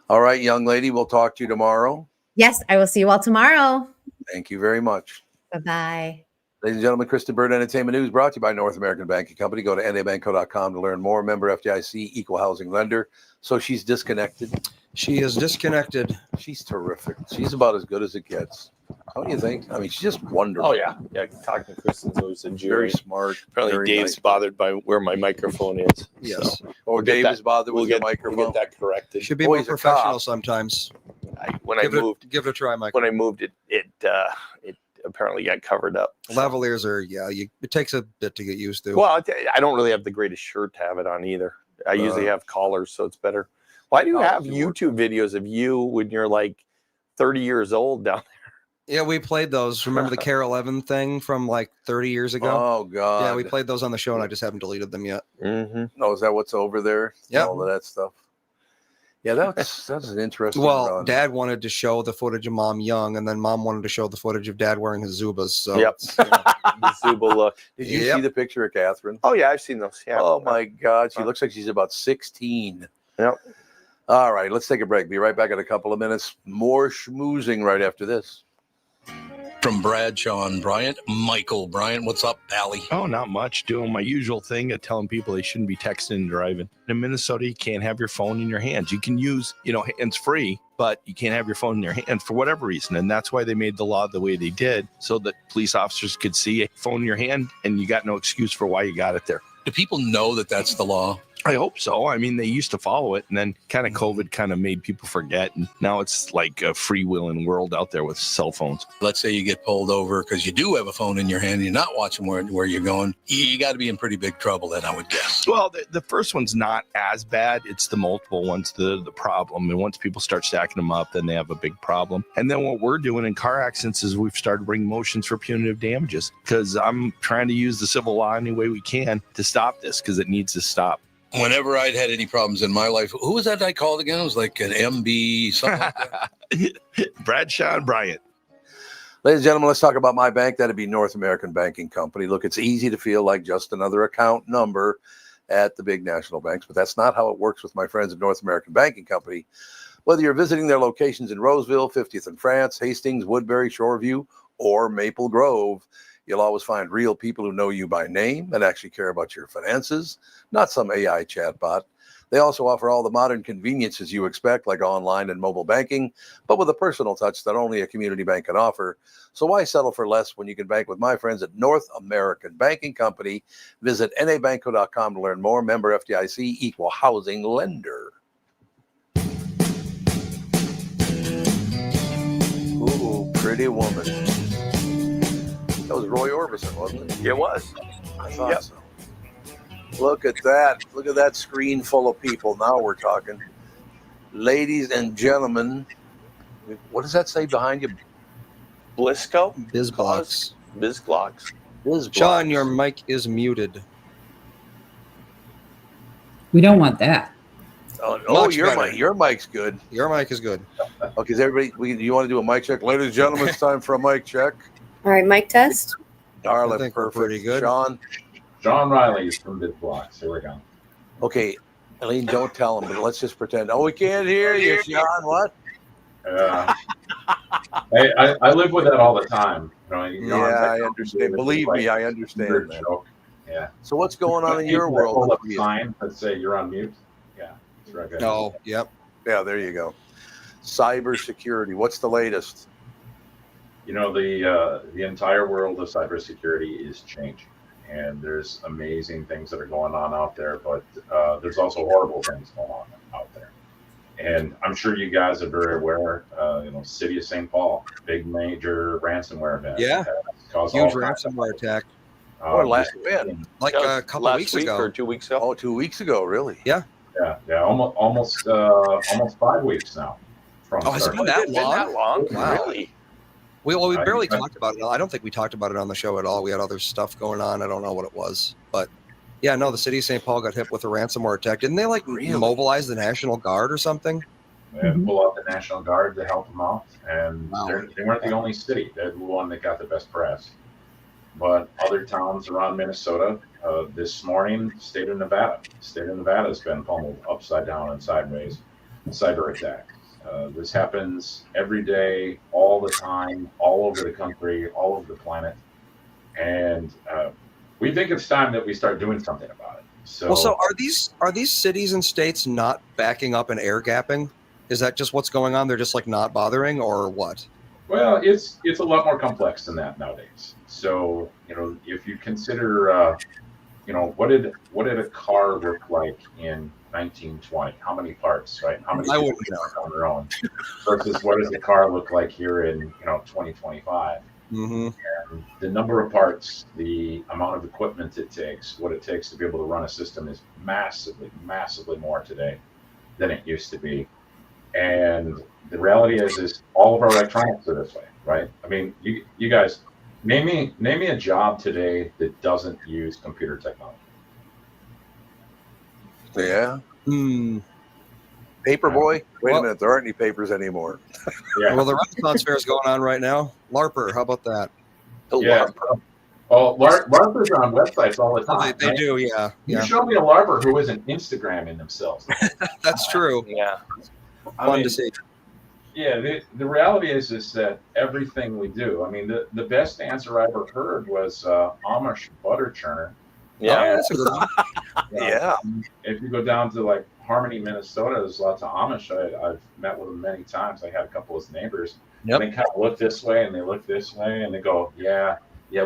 All right, young lady, we'll talk to you tomorrow. Yes, I will see you all tomorrow. Thank you very much. Bye-bye. Ladies and gentlemen, Kristen Bird Entertainment News brought to you by North American Banking Company. Go to nabanco.com to learn more. Member FDIC, equal housing lender. So she's disconnected. She is disconnected. She's terrific. She's about as good as it gets. Don't you think? I mean, she's just wonderful. Oh, yeah. Yeah, talking to Kristen's always a joy. Very smart. Apparently very Dave's nice. bothered by where my microphone is. Yes. Or Dave is bothered with your microphone. We'll get that corrected. Should be Boy, more he's a professional cop. sometimes. when I moved, give it a try, Mike. when I moved, it apparently got covered up. So. Lavaliers are, it takes a bit to get used to. Well, I don't really have the greatest shirt to have it on either. I usually have collars, so it's better. Why do you have YouTube videos of you when you're like 30 years old down there? Yeah, we played those. Remember the Care 11 thing from like 30 years ago? Oh God! Yeah, we played those on the show, and I just haven't deleted them yet. Mm-hmm. No, is that what's over there? Yeah, all of that stuff. Yeah, that's an interesting. Well, run. Dad wanted to show the footage of Mom young, and then Mom wanted to show the footage of Dad wearing his Zubas. So yep, the Zuba look. Did you see the picture of Catherine? Oh yeah, I've seen those. Yeah. Oh my God, she looks like she's about 16. Yep. All right, let's take a break. Be right back in a couple of minutes. More schmoozing right after this. From Bradshaw and Bryant, Michael Bryant. What's up, Pally? Oh, not much. Doing my usual thing of telling people they shouldn't be texting and driving. In Minnesota, you can't have your phone in your hands. You can use, hands free, but you can't have your phone in your hands for whatever reason. And that's why they made the law the way they did, so that police officers could see a phone in your hand and you got no excuse for why you got it there. Do people know that that's the law? I hope so. I mean, they used to follow it, and then kind of COVID kind of made people forget. And now it's like a freewheeling world out there with cell phones. Let's say you get pulled over because you do have a phone in your hand and you're not watching where you're going. You got to be in pretty big trouble then, I would guess. Well, the first one's not as bad. It's the multiple ones, the problem. And once people start stacking them up, then they have a big problem. And then what we're doing in car accidents is we've started bringing motions for punitive damages, because I'm trying to use the civil law any way we can to stop this, because it needs to stop. Whenever I'd had any problems in my life, who was that I called again? It was like an MB, something like that. Bradshaw and Bryant. Ladies and gentlemen, let's talk about my bank. That'd be North American Banking Company. Look, it's easy to feel like just another account number at the big national banks, but that's not how it works with my friends at North American Banking Company. Whether you're visiting their locations in Roseville, 50th and France, Hastings, Woodbury, Shoreview, or Maple Grove, you'll always find real people who know you by name and actually care about your finances, not some AI chatbot. They also offer all the modern conveniences you expect, like online and mobile banking, but with a personal touch that only a community bank can offer. So why settle for less when you can bank with my friends at North American Banking Company? Visit nabanco.com to learn more. Member FDIC, equal housing lender. Ooh, Pretty Woman. That was Roy Orbison, wasn't it? It was. I thought so. Look at that. Look at that screen full of people. Now we're talking. Ladies and gentlemen, what does that say behind you? Blisco? Bizblocks. Bizglocks. Sean, your mic is muted. We don't want that. Oh, Much your better. mic. Your mic's good. Your mic is good. Okay, is everybody? You want to do a mic check, ladies and gentlemen? It's time for a mic check. All right, mic test. Darla, I think we're perfect. pretty good. John Riley is from BitBlocks. Here we go. Okay, Eileen, don't tell him, but let's just pretend. Oh, we can't hear you, Sean. What? I live with that all the time. Yeah, I understand. Believe me, I understand that. Joke. Yeah. So what's going on in your world? Hold up a sign that say you're on mute. Yeah, it's right there. Oh, yep. Yeah, there you go. Cybersecurity. What's the latest? The entire world of cybersecurity is changing, and there's amazing things that are going on out there, but there's also horrible things going on out there. And I'm sure you guys are very aware, City of St. Paul, big major ransomware event. Yeah. Huge ransomware attack. Last when? Like a couple last weeks week ago. or 2 weeks ago. Oh, 2 weeks ago, really? Yeah. Yeah, almost 5 weeks now. Oh, has it been that It's been long? that long? Wow. Really? We barely talked about it. I don't think we talked about it on the show at all. We had other stuff going on. I don't know what it was, but yeah, no, the city of St. Paul got hit with a ransomware attack. Didn't they mobilize the National Guard or something? They had to pull out the National Guard to help them out, and Wow. they weren't the only city. They're the one that got the best press. But other towns around Minnesota, this morning, state of Nevada has been pummeled upside down and sideways, cyber attack. This happens every day, all the time, all over the country, all over the planet, and we think it's time that we start doing something about it. So are these cities and states not backing up and air gapping? Is that just what's going on? They're just like not bothering, or what? Well, it's a lot more complex than that nowadays. So if you consider what did a car look like in 1920? How many parts, right? How many I people wouldn't could know. work on their own versus what does a car look like here in 2025? Mm-hmm. And the number of parts, the amount of equipment it takes, what it takes to be able to run a system is massively, massively more today than it used to be. And the reality is all of our electronics are this way, right? I mean, you guys name me a job today that doesn't use computer technology. Yeah. Hmm. Paperboy? Wait Well- a minute. There aren't any papers anymore. Yeah. Well, the Renaissance Fair is going on right now. LARPer, how about that? Yeah. Well, LARPers are on websites all the Oh, time. they right? do, yeah. You Yeah, show me a LARPer who isn't Instagramming themselves. that's true. Yeah. I Fun mean, to see. yeah, the reality is that everything we do. I mean, the best answer I ever heard was Amish butter churner. Yeah. Oh, that's a good one. Yeah. If you go down to like Harmony, Minnesota, there's lots of Amish. I've met with them many times. I had a couple of neighbors. Yep. And they kind of look this way and they look this way and they go, yeah,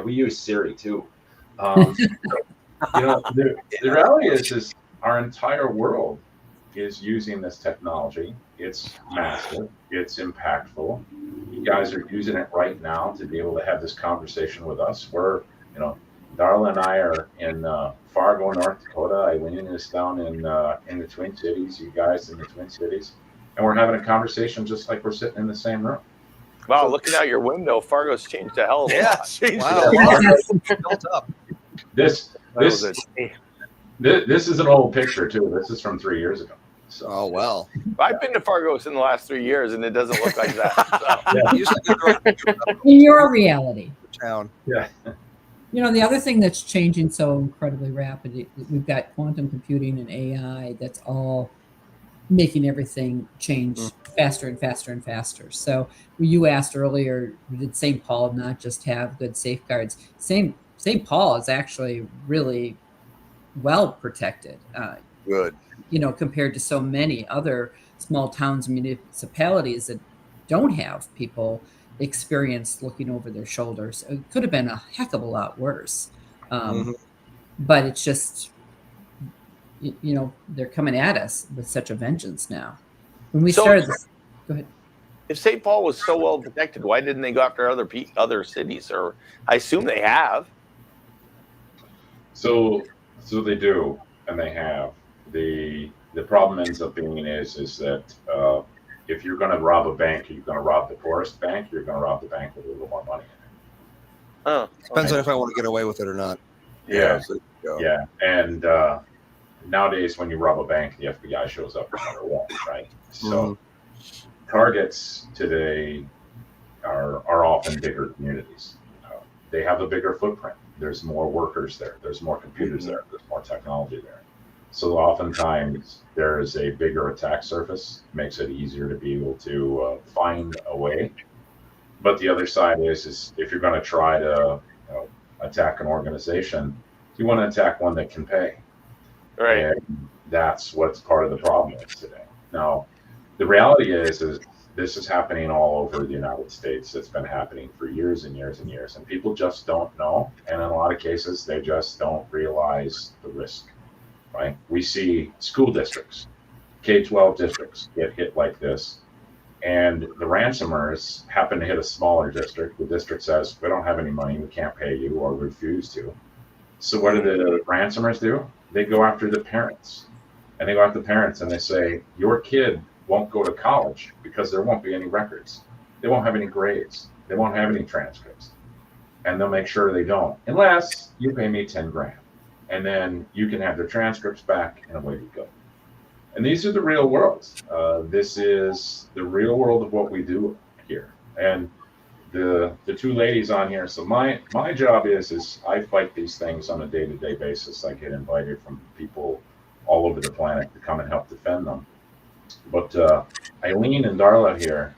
we use Siri too. The reality is our entire world is using this technology. It's massive. It's impactful. You guys are using it right now to be able to have this conversation with us. Darla and I are in Fargo, North Dakota. Eileen is down in the Twin Cities. You guys in the Twin Cities, and we're having a conversation just like we're sitting in the same room. Wow, looking out your window, Fargo's changed a hell of a Yeah. lot. Wow. Built up. This was this is an old picture too. This is from 3 years ago. So Oh, well. I've been to Fargo's in the last 3 years, and it doesn't look like that. So. Usually they're In your reality. town. yeah, The other thing that's changing so incredibly rapidly, we've got quantum computing and AI that's all making everything change faster and faster and faster. So you asked earlier, did St. Paul not just have good safeguards? St. Paul is actually really well protected. Good. Compared to so many other small towns and municipalities that don't have people experienced looking over their shoulders. It could have been a heck of a lot worse. But it's just, they're coming at us with such a vengeance now. When we started this, go ahead. If St. Paul was so well protected, why didn't they go after other cities? Or I assume they have. so they do, and they have. The problem ends up being is that if you're going to rob a bank, you're going to rob the poorest bank. You're going to rob the bank with a little more money in it. Oh, Depends on if I want to get away with it or not. Yeah. So, go. Yeah, and nowadays when you rob a bank, the FBI shows up no matter what, right? So targets today are often bigger communities. They have a bigger footprint. There's more workers there. There's more computers there. There's more technology there. So oftentimes there is a bigger attack surface. Makes it easier to be able to find a way. But the other side is if you're going to try to attack an organization, you want to attack one that can pay. right. And that's what's part of the problem is today. Now, the reality is this is happening all over the United States. It's been happening for years and years and years, and people just don't know. And in a lot of cases, they just don't realize the risk, right? We see school districts, K-12 districts get hit like this. And the ransomers happen to hit a smaller district. The district says, we don't have any money, we can't pay you, or refuse to. So what do the ransomers do? They go after the parents. And they go after the parents and they say, your kid won't go to college because there won't be any records. They won't have any grades. They won't have any transcripts. And they'll make sure they don't, unless you pay me 10 grand. And then you can have their transcripts back and away you go. And these are the real worlds. This is the real world of what we do here. And the two ladies on here. So my job is I fight these things on a day-to-day basis. I get invited from people all over the planet to come and help defend them. But Eileen and Darla here,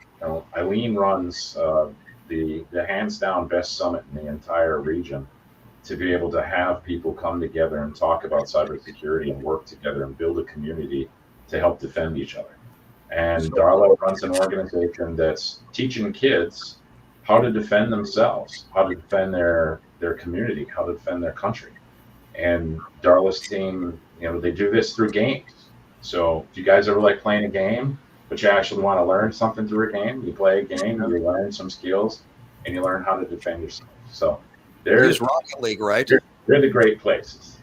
Eileen runs the hands down best summit in the entire region to be able to have people come together and talk about cybersecurity and work together and build a community to help defend each other. And Darla runs an organization that's teaching kids how to defend themselves, how to defend their community, how to defend their country. And Darla's team, they do this through games. So if you guys ever like playing a game, but you actually want to learn something through a game, you play a game, you learn some skills, and you learn how to defend yourself. So they're Use Rocket League, right? they're the great places.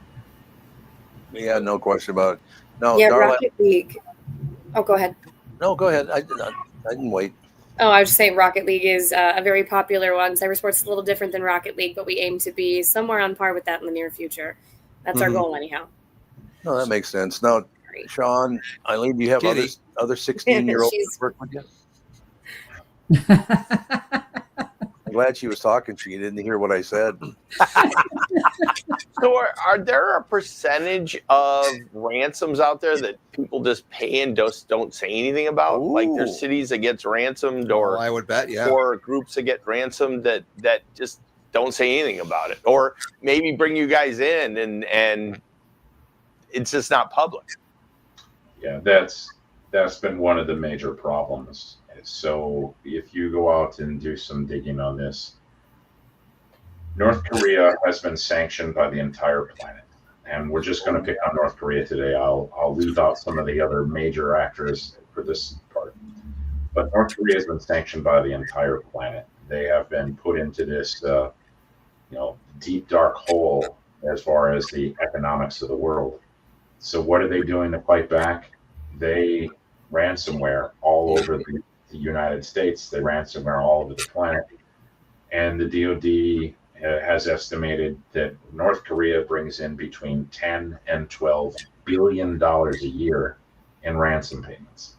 Yeah, no question about it. No, Yeah, Darla, Rocket League. Oh, go ahead. no, go ahead. I didn't wait. Oh, I was just saying Rocket League is a very popular one. Cybersports is a little different than Rocket League, but we aim to be somewhere on par with that in the near future. That's our goal anyhow. No, that makes sense. Now, Sean, Eileen, do you have Kitty. other 16-year-olds She's- that work with you? I'm glad she was talking. She didn't hear what I said. So are there a percentage of ransoms out there that people just pay and just don't say anything about? Like there's Ooh. cities that gets ransomed or I would bet, yeah. or groups that get ransomed that just don't say anything about it, or maybe bring you guys in and it's just not public. Yeah, that's been one of the major problems. So if you go out and do some digging on this, North Korea has been sanctioned by the entire planet. And we're just going to pick on North Korea today. I'll leave out some of the other major actors for this part. But North Korea has been sanctioned by the entire planet. They have been put into this, deep, dark hole as far as the economics of the world. So what are they doing to fight back? They ransomware all over the United States. They ransomware all over the planet. And the DoD has estimated that North Korea brings in between 10 and 12 billion dollars a year in ransom payments.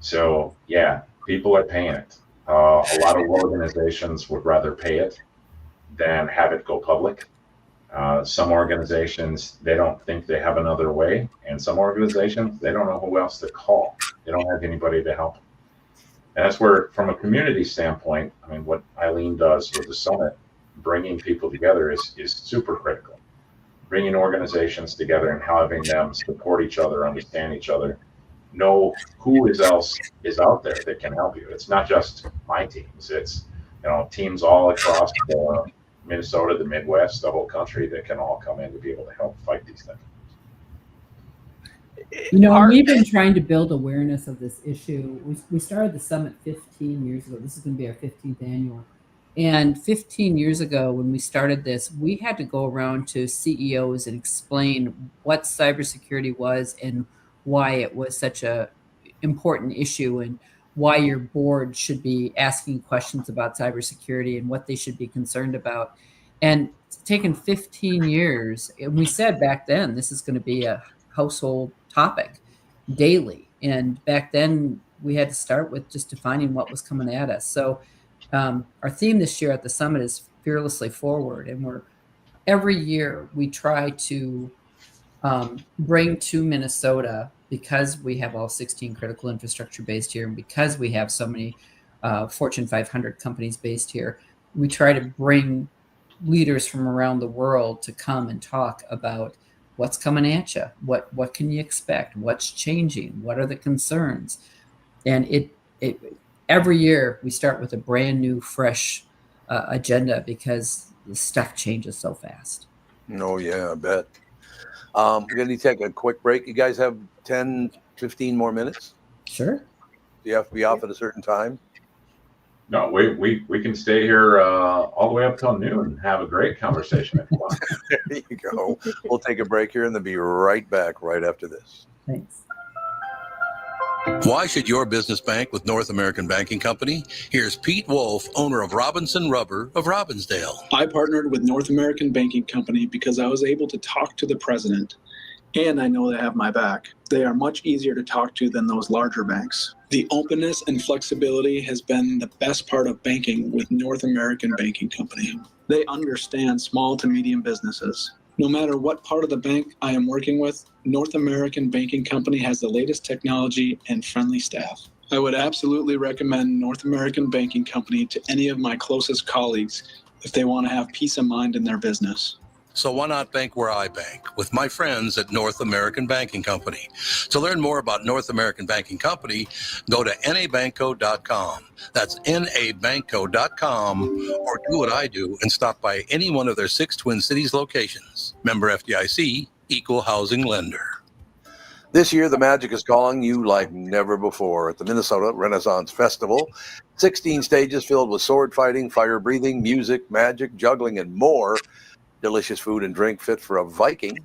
So yeah, people are paying it. A lot of organizations would rather pay it than have it go public. Some organizations, they don't think they have another way. And some organizations, they don't know who else to call. They don't have anybody to help. And that's where, from a community standpoint, I mean, what Eileen does with the summit, bringing people together is super critical. Bringing organizations together and having them support each other, understand each other, know who else is out there that can help you. It's not just my teams. It's, teams all across Minnesota, the Midwest, the whole country that can all come in to be able to help fight these things. We've been trying to build awareness of this issue. We started the summit 15 years ago. This is going to be our 15th annual. And 15 years ago, when we started this, we had to go around to CEOs and explain what cybersecurity was and why it was such a important issue and why your board should be asking questions about cybersecurity and what they should be concerned about. And it's taken 15 years. And we said back then, this is going to be a household topic daily. And back then we had to start with just defining what was coming at us. So our theme this year at the summit is Fearlessly Forward. And every year we try to bring to Minnesota, because we have all 16 critical infrastructure based here, and because we have so many Fortune 500 companies based here, we try to bring leaders from around the world to come and talk about what's coming at you, what can you expect, what's changing, what are the concerns. And it every year we start with a brand new, fresh agenda because the stuff changes so fast. Oh, yeah, I bet. We're going to take a quick break. You guys have 10, 15 more minutes? Sure. Do you have to be off at a certain time? No, we can stay here all the way up till noon and have a great conversation if you want. There you go. We'll take a break here and then be right back right after this. Thanks. Why should your business bank with North American Banking Company? Here's Pete Wolf, owner of Robinson Rubber of Robbinsdale. I partnered with North American Banking Company because I was able to talk to the president, and I know they have my back. They are much easier to talk to than those larger banks. The openness and flexibility has been the best part of banking with North American Banking Company. They understand small to medium businesses. No matter what part of the bank I am working with, North American Banking Company has the latest technology and friendly staff. I would absolutely recommend North American Banking Company to any of my closest colleagues if they want to have peace of mind in their business. So why not bank where I bank, with my friends at North American Banking Company? To learn more about North American Banking Company, go to nabankco.com. That's nabankco.com, or do what I do and stop by any one of their 6 Twin Cities locations. Member FDIC, Equal Housing Lender. This year, the magic is calling you like never before at the Minnesota Renaissance Festival. 16 stages filled with sword fighting, fire breathing, music, magic, juggling, and more. Delicious food and drink fit for a Viking,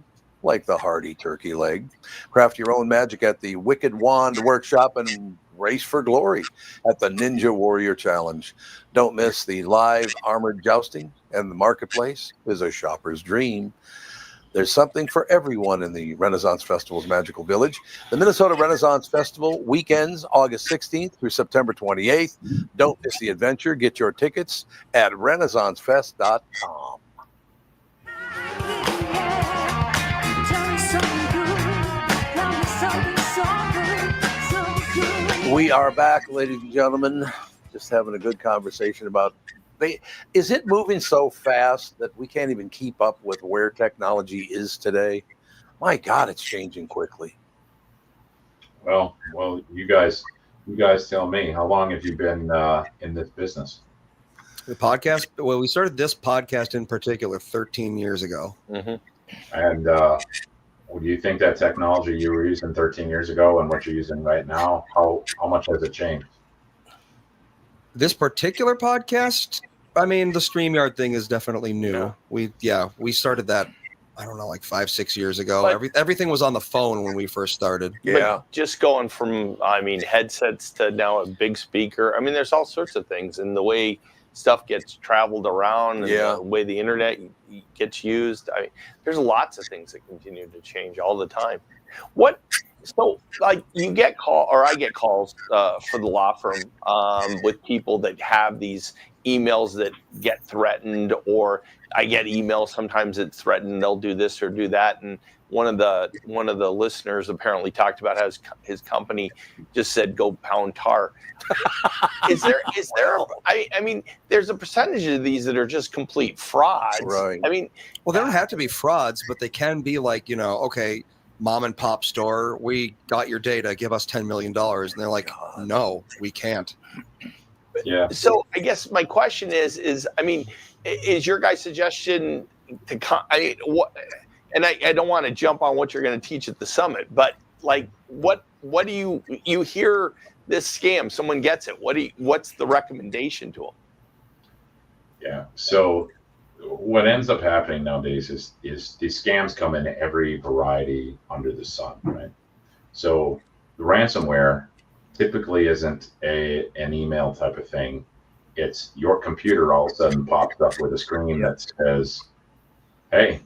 like the hearty turkey leg. Craft your own magic at the Wicked Wand Workshop and race for glory at the Ninja Warrior Challenge. Don't miss the live armored jousting, and the marketplace is a shopper's dream. There's something for everyone in the Renaissance Festival's magical village. The Minnesota Renaissance Festival weekends August 16th through September 28th. Don't miss the adventure. Get your tickets at renaissancefest.com. We are back, ladies and gentlemen, just having a good conversation about, is it moving so fast that we can't even keep up with where technology is today? My God, it's changing quickly. Well, you guys tell me, how long have you been in this business? The podcast, well, we started this podcast in particular 13 years ago. Mm-hmm. And do you think that technology you were using 13 years ago and what you're using right now, how much has it changed? This particular podcast, I mean, the StreamYard thing is definitely new. We started that, I don't know, like 5-6 years ago. But everything was on the phone when we first started. Yeah. But just going from, I mean, headsets to now a big speaker. I mean, there's all sorts of things, and the way stuff gets traveled around, and the way the internet gets used. I mean, there's lots of things that continue to change all the time. So like you get I get calls for the law firm with people that have these emails that get threatened, or I get emails sometimes that threaten they'll do this or do that. And one of the listeners apparently talked about how his company just said go pound tar. Is there I mean, there's a percentage of these that are just complete frauds. Right. I mean, well, they don't have to be frauds, but they can be like, okay, mom and pop store, we got your data, give us $10 million. And they're like, no, we can't. Yeah. So I guess my question is, I mean, is your guys' suggestion and I don't want to jump on what you're going to teach at the summit, but like, what do you hear this scam, someone gets it. What's the recommendation to them? Yeah. So what ends up happening nowadays is these scams come in every variety under the sun, right? So the ransomware typically isn't an email type of thing. It's your computer all of a sudden pops up with a screen that says, hey,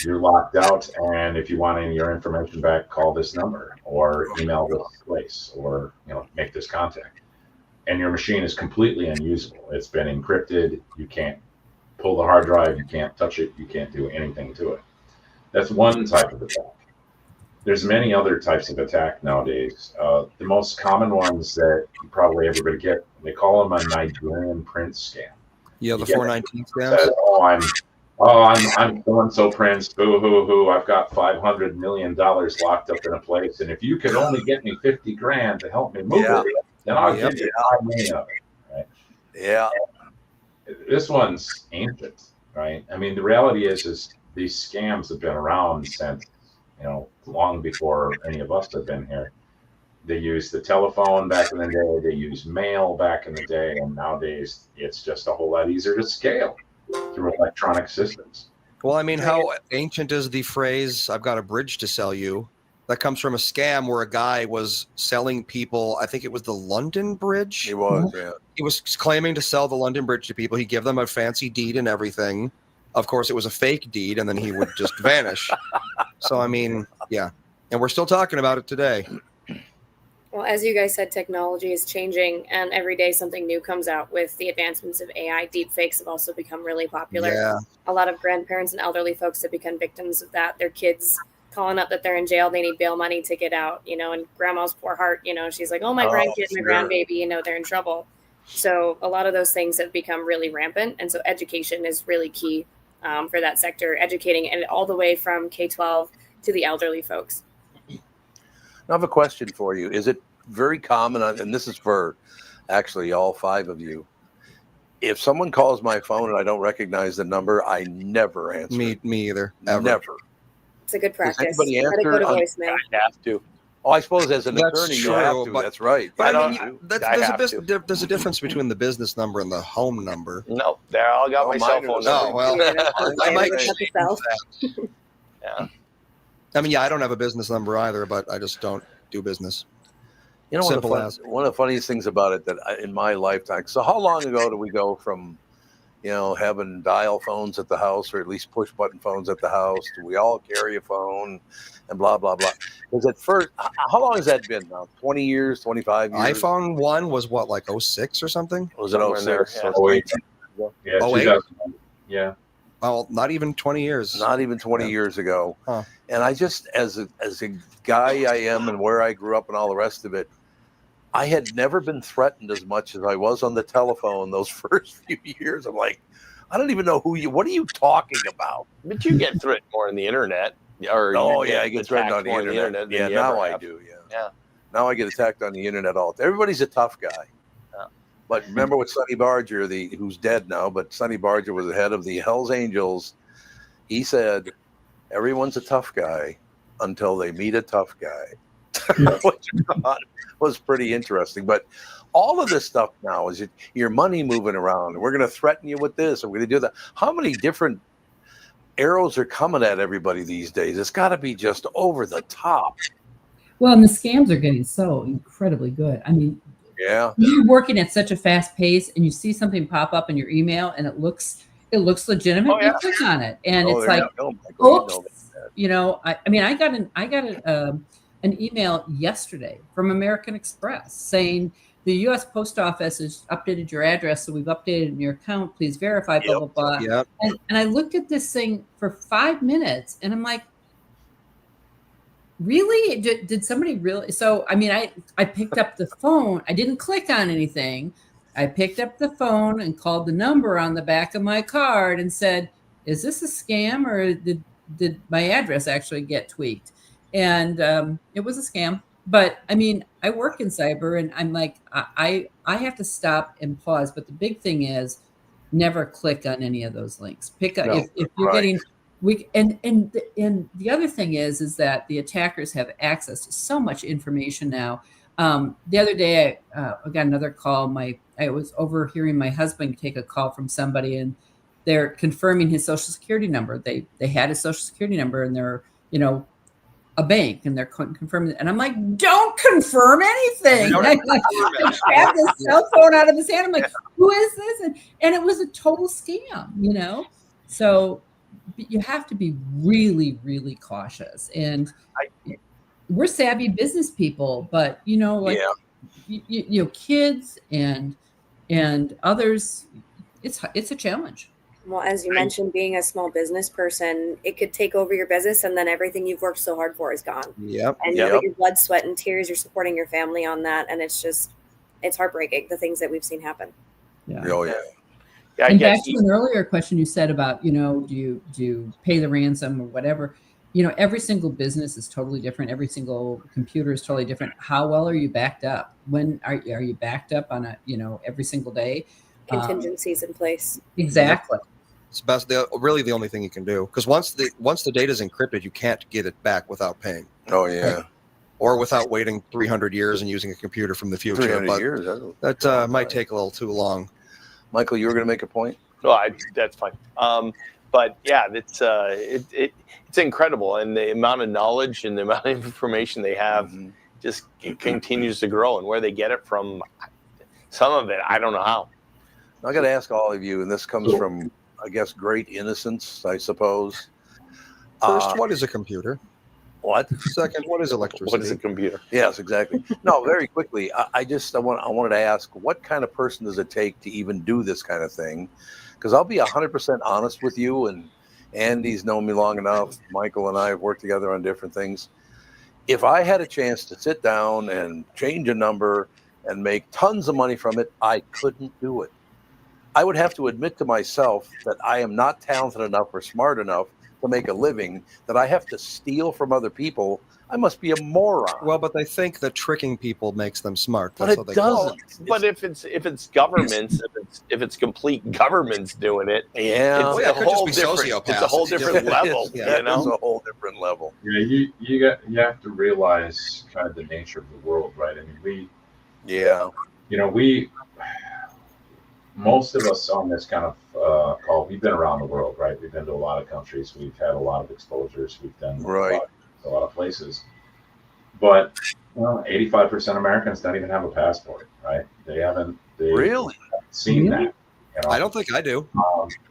you're locked out, and if you want any of your information back, call this number or email this place, or make this contact. And your machine is completely unusable. It's been encrypted. You can't pull the hard drive. You can't touch it. You can't do anything to it. That's one type of attack. There's many other types of attack nowadays. The most common ones that probably everybody get, they call them a Nigerian prince scam. Yeah, the 419 scams. I'm so-and-so prince, boo hoo hoo. I've got $500 million locked up in a place, and if you could only get me $50,000 to help me move it, then I'll give you $5 million of it. Right? Yeah. This one's ancient, right? I mean, the reality is these scams have been around since long before any of us have been here. They used the telephone back in the day. They used mail back in the day, and nowadays it's just a whole lot easier to scale through electronic systems. Well, I mean, how ancient is the phrase, I've got a bridge to sell you? That comes from a scam where a guy was selling people, I think it was the London Bridge. He was, yeah. He was claiming to sell the London Bridge to people. He'd give them a fancy deed and everything. Of course, it was a fake deed, and then he would just vanish. So, I mean, yeah. And we're still talking about it today. Well, as you guys said, technology is changing, and every day something new comes out. With the advancements of AI, deepfakes have also become really popular. Yeah. A lot of grandparents and elderly folks have become victims of that. Their kids calling up that they're in jail, they need bail money to get out, and grandma's poor heart, she's like, oh, my grandkid, my grandbaby, they're in trouble. So a lot of those things have become really rampant. And so education is really key for that sector, educating, and all the way from K-12 to the elderly folks. I have a question for you. Is it very common, and this is for actually all 5 of you, if someone calls my phone and I don't recognize the number, I never answer. Me either. Ever. Never. It's a good practice. anybody Let it go to answer? voicemail. I have to. Oh, I suppose as an That's attorney, you true, have to. but- That's right. But I I mean, don't- there's a difference between the business number and the home number. No, there I got Oh, my cell mine phone is- number. Oh, well, I might Cut the cell. Yeah. I mean, yeah, I don't have a business number either, but I just don't do business. You know, Simple as. one of the funniest things about it that in my lifetime. So, how long ago do we go from, having dial phones at the house, or at least push button phones at the house? Do we all carry a phone, and blah blah blah? Because at first, how long has that been now? 20 years, 25 years. iPhone 1 was what, like 06 or something? Was it Somewhere in there, 06? yeah. So it's 08. Yeah, Oh, 2000. Yeah. Well, not even 20 years. not even 20 Yeah. years ago. Huh. And I just, as a guy I am and where I grew up and all the rest of it, I had never been threatened as much as I was on the telephone those first few years. I'm like, I don't even know what are you talking about? But you get threatened more on the internet. Or Oh, you yeah, I get threatened on the more internet. than Yeah, you now ever I have. do. Yeah. Yeah. Now I get attacked on the internet all the time. Everybody's a tough guy. Yeah. But remember what Sonny Barger, who's dead now, but Sonny Barger was the head of the Hells Angels. He said, everyone's a tough guy until they meet a tough guy, which I thought was pretty interesting. But all of this stuff now is your money moving around. We're going to threaten you with this, and we're going to do that. How many different arrows are coming at everybody these days? It's got to be just over the top. Well, and the scams are getting so incredibly good. I mean, Yeah. you're working at such a fast pace and you see something pop up in your email and it looks legitimate. Oh, yeah. You click on it and Oh, it's there like, you go, Michael. You know oops. You know, I mean, I got an email yesterday from American Express saying the U.S. Post Office has updated your address, so we've updated your account. Please verify. Blah blah blah. Yep. And I looked at this thing for 5 minutes, and I'm like, really? Did somebody really? So I mean, I picked up the phone. I didn't click on anything. I picked up the phone and called the number on the back of my card and said, "Is this a scam, or did my address actually get tweaked?" And it was a scam. But I mean, I work in cyber, and I'm like, I have to stop and pause. But the big thing is, never click on any of those links. Pick up if you're getting weak. And the other thing is that the attackers have access to so much information now. The other day, I got another call. I was overhearing my husband take a call from somebody, and they're confirming his social security number. They had his social security number, and they're a bank, and they're confirming it. And I'm like, don't confirm anything. I grabbed his cell phone out of his hand. I'm like, who is this? And it was a total scam, So you have to be really, really cautious. And we're savvy business people, but kids and others, it's a challenge. Well, as you mentioned, being a small business person, it could take over your business, and then everything you've worked so hard for is gone. Yep. And you put your blood, sweat, and tears. You're supporting your family on that, and it's heartbreaking, the things that we've seen happen. Yeah. Oh, yeah. Yeah, And back to an earlier question you said about, do you pay the ransom or whatever? Every single business is totally different. Every single computer is totally different. How well are you backed up? When are you backed up on every single day? Contingencies in place. Exactly. It's really the only thing you can do, because once the data is encrypted, you can't get it back without paying. Oh, yeah. Or without waiting 300 years and using a computer from the future. 300 But years. that might take a little too long. Michael, you were going to make a point? No, that's fine. But yeah, it's incredible, and the amount of knowledge and the amount of information they have just continues to grow, and where they get it from, some of it I don't know how. I got to ask all of you, and this comes from, I guess, great innocence, I suppose. First, what is a computer? What? Second, what is electricity? What is a computer? Yes, exactly. No, very quickly. I wanted to ask, what kind of person does it take to even do this kind of thing? Because I'll be 100% honest with you, and Andy's known me long enough. Michael and I have worked together on different things. If I had a chance to sit down and change a number and make tons of money from it, I couldn't do it. I would have to admit to myself that I am not talented enough or smart enough to make a living, that I have to steal from other people. I must be a moron. Well, but they think that tricking people makes them smart. But That's it what they call it. doesn't. But if it's governments, if it's complete governments doing it, Yeah. it's Well, yeah, a it could just whole be different. sociopaths. It's a whole It's a different different- level. Yeah. You know. It's a whole different level. You have to realize kind of the nature of the world, right? I mean, Yeah. most of us on this kind of call, we've been around the world, right? We've been to a lot of countries. We've had a lot of exposures. We've done Right. a lot of places. But 85% of Americans don't even have a passport, right? They haven't Really? seen Really? that. You know? I don't think I do.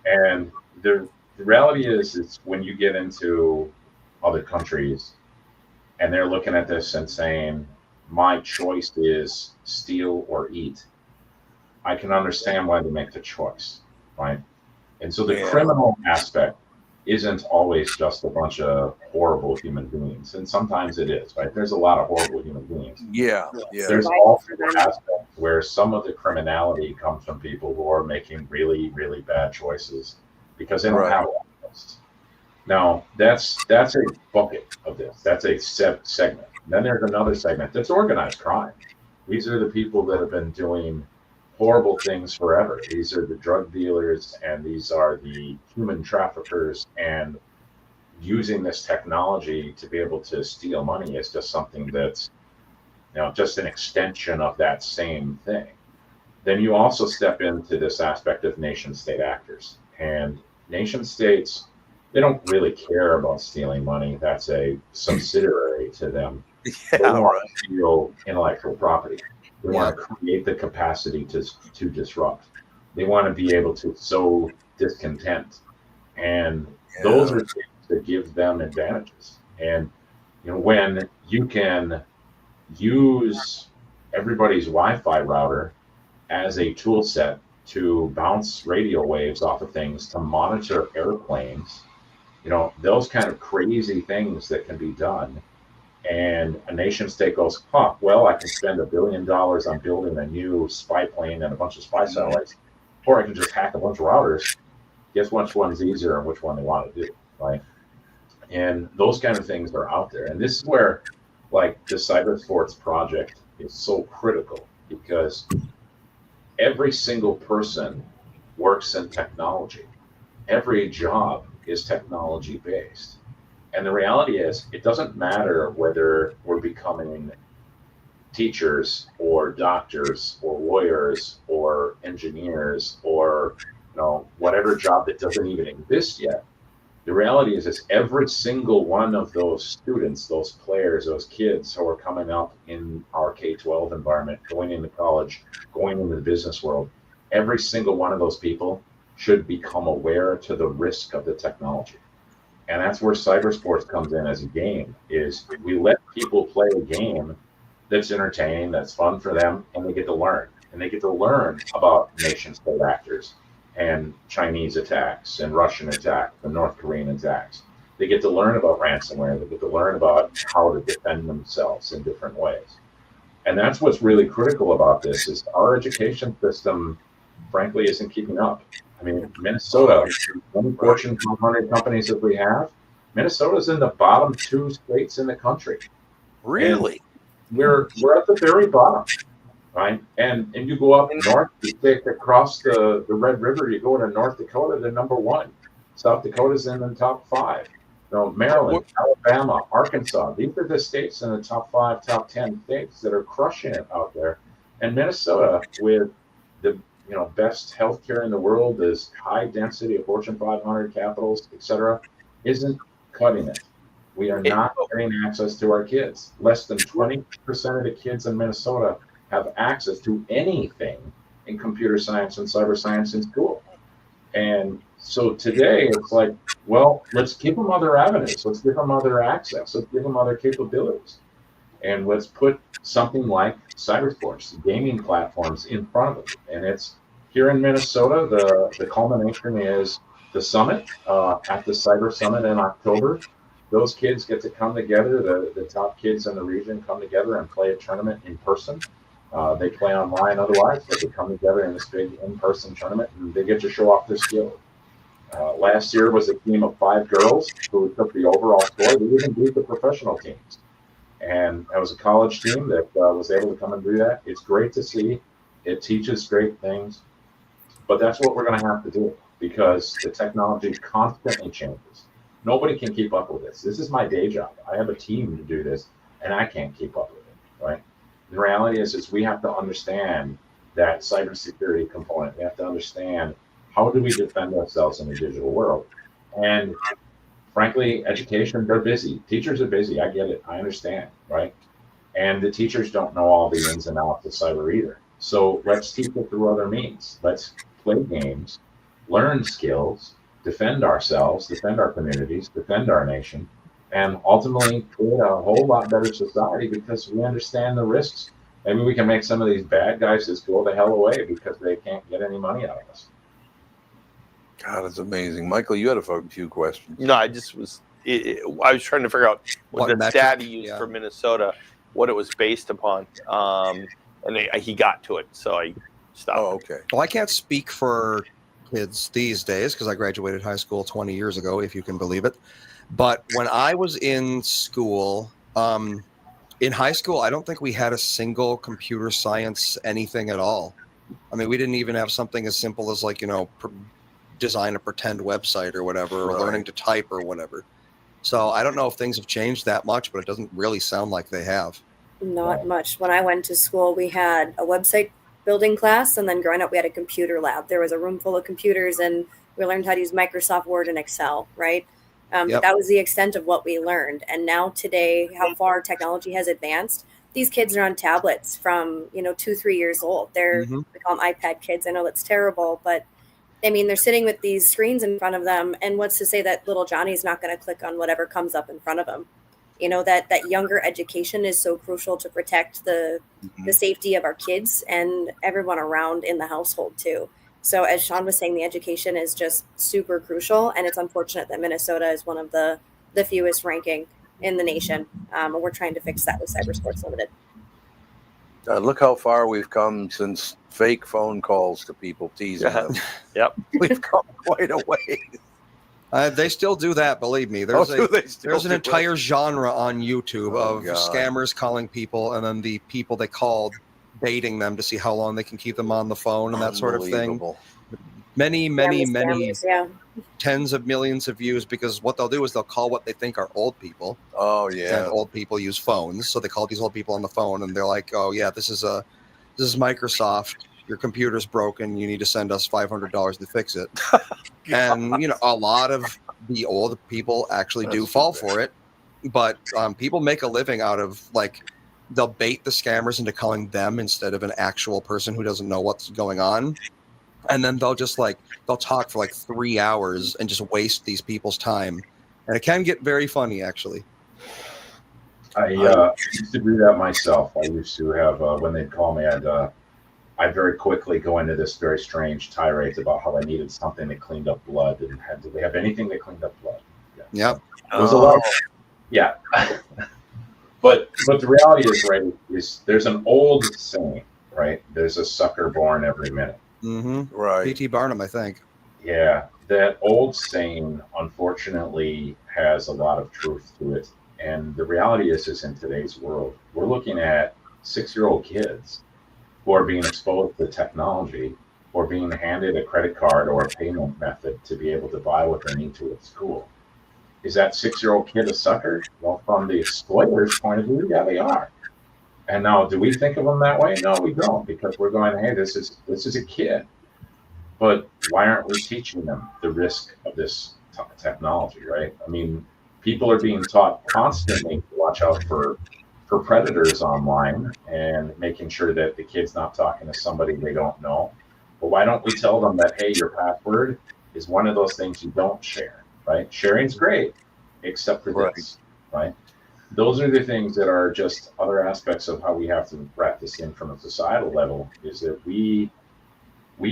And the reality is when you get into other countries and they're looking at this and saying, my choice is steal or eat, I can understand why they make the choice, right? And so the Yeah. criminal aspect isn't always just a bunch of horrible human beings. And sometimes it is, right? There's a lot of horrible human beings. Yeah. Yeah. There's Right. also aspects where some of the criminality comes from people who are making really, really bad choices because they don't Right. have access. Now, that's a bucket of this. That's a segment. Then there's another segment that's organized crime. These are the people that have been doing horrible things forever. These are the drug dealers, and these are the human traffickers, and using this technology to be able to steal money is just something that's just an extension of that same thing. Then you also step into this aspect of nation state actors, and nation states, they don't really care about stealing money. That's a subsidiary to them. They Yeah. want Right. to steal intellectual property. They want to create the capacity to disrupt. They want to be able to sow discontent. And those are things that give them advantages. And when you can use everybody's Wi-Fi router as a tool set to bounce radio waves off of things, to monitor airplanes, those kind of crazy things that can be done. And a nation state goes, well, I can spend $1 billion on building a new spy plane and a bunch of spy satellites, or I can just hack a bunch of routers. Guess which one's easier and which one they want to do, right? And those kind of things are out there. And this is where, like, the Cyber Sports project is so critical, because every single person works in technology. Every job is technology based. And the reality is, it doesn't matter whether we're becoming teachers or doctors or lawyers or engineers or whatever job that doesn't even exist yet. The reality is every single one of those students, those players, those kids who are coming up in our K-12 environment, going into college, going into the business world, every single one of those people should become aware to the risk of the technology. And that's where cyber sports comes in as a game, is we let people play a game that's entertaining, that's fun for them, and they get to learn. And they get to learn about nation state actors and Chinese attacks and Russian attacks and North Korean attacks. They get to learn about ransomware. They get to learn about how to defend themselves in different ways. And that's what's really critical about this, is our education system, frankly, isn't keeping up. I mean, Minnesota, how many Fortune 500 companies that we have? Minnesota's in the bottom 2 states in the country. Really? And we're at the very bottom, right? And you go up north, you take across the Red River, you go into North Dakota, they're number 1. South Dakota's in the top 5. Maryland, Alabama, Arkansas, these are the states in the top 5, top 10 states that are crushing it out there. And Minnesota, with the best healthcare in the world, is high density of Fortune 500 capitals, etc., isn't cutting it. We are not getting access to our kids. Less than 20% of the kids in Minnesota have access to anything in computer science and cyber science in school. And so today it's like, well, let's give them other avenues. Let's give them other access. Let's give them other capabilities. And let's put something like cyber sports, gaming platforms in front of them. And it's here in Minnesota, the culmination is the summit, at the Cyber Summit in October. Those kids get to come together. The top kids in the region come together and play a tournament in person. They play online otherwise, but they come together in this big in-person tournament and they get to show off their skills. Last year was a team of 5 girls who took the overall score. They even beat the professional teams. And that was a college team that was able to come and do that. It's great to see. It teaches great things. But that's what we're going to have to do because the technology constantly changes. Nobody can keep up with this. This is my day job. I have a team to do this, and I can't keep up with it, right? The reality is we have to understand that cybersecurity component. We have to understand how do we defend ourselves in the digital world. And frankly, education, they're busy. Teachers are busy. I get it. I understand, right? And the teachers don't know all the ins and outs of cyber either. So let's teach it through other means. Let's play games, learn skills, defend ourselves, defend our communities, defend our nation, and ultimately create a whole lot better society because we understand the risks. Maybe we can make some of these bad guys just go the hell away because they can't get any money out of us. God, it's amazing. Michael, you had a few questions. No, I just was. I was trying to figure out what the metric? stat he used for Minnesota, what it was based upon, and he got to it, so I stopped. Oh, okay. Well, I can't speak for kids these days because I graduated high school 20 years ago, if you can believe it. But when I was in school, in high school, I don't think we had a single computer science anything at all. I mean, we didn't even have something as simple as design a pretend website or whatever, or learning to type or whatever. So I don't know if things have changed that much, but it doesn't really sound like they have. Not much. When I went to school, we had a website building class, and then growing up, we had a computer lab. There was a room full of computers, and we learned how to use Microsoft Word and Excel, right? But that was the extent of what we learned. And now today, how far technology has advanced, these kids are on tablets from 2-3 years old. We call them iPad kids. I know that's terrible, but I mean, they're sitting with these screens in front of them, and what's to say that little Johnny's not going to click on whatever comes up in front of him? That younger education is so crucial to protect the safety of our kids and everyone around in the household too. So as Sean was saying, the education is just super crucial, and it's unfortunate that Minnesota is one of the fewest ranking in the nation. And we're trying to fix that with Cyber Sports Limited. Look how far we've come since fake phone calls to people teasing them. Yep. We've come quite a way. They still do that, believe me. There's an entire genre on YouTube of scammers calling people, and then the people they called baiting them to see how long they can keep them on the phone and that sort of thing. Many tens of millions of views, because what they'll do is they'll call what they think are old people. Oh yeah. And old people use phones, so they call these old people on the phone, and they're like, "Oh yeah, this is Microsoft. Your computer's broken. You need to send us $500 to fix it." And a lot of the old people actually do fall for it, but people make a living out of they'll bait the scammers into calling them instead of an actual person who doesn't know what's going on. And then they'll just they'll talk for 3 hours and just waste these people's time. And it can get very funny, actually. I used to do that myself. I used to have, when they'd call me, I'd very quickly go into this very strange tirade about how I needed something that cleaned up blood, and did they have anything that cleaned up blood? Yeah. Yep. It was a lot. Yeah. But the reality is, right, is there's an old saying, right? There's a sucker born every minute. Mm-hmm. Right. P.T. Barnum, I think. Yeah, that old saying, unfortunately, has a lot of truth to it. And the reality is in today's world, we're looking at 6-year-old kids who are being exposed to technology or being handed a credit card or a payment method to be able to buy what they need to at school. Is that 6-year-old kid a sucker? Well, from the exploiter's point of view, yeah, they are. And now, do we think of them that way? No, we don't, because we're going, hey, this is a kid. But why aren't we teaching them the risk of this technology, right? I mean, people are being taught constantly to watch out for predators online and making sure that the kid's not talking to somebody they don't know. But why don't we tell them that, hey, your password is one of those things you don't share, right? Sharing's great, except for this, right? Those are the things that are just other aspects of how we have to wrap this in from a societal level, is that we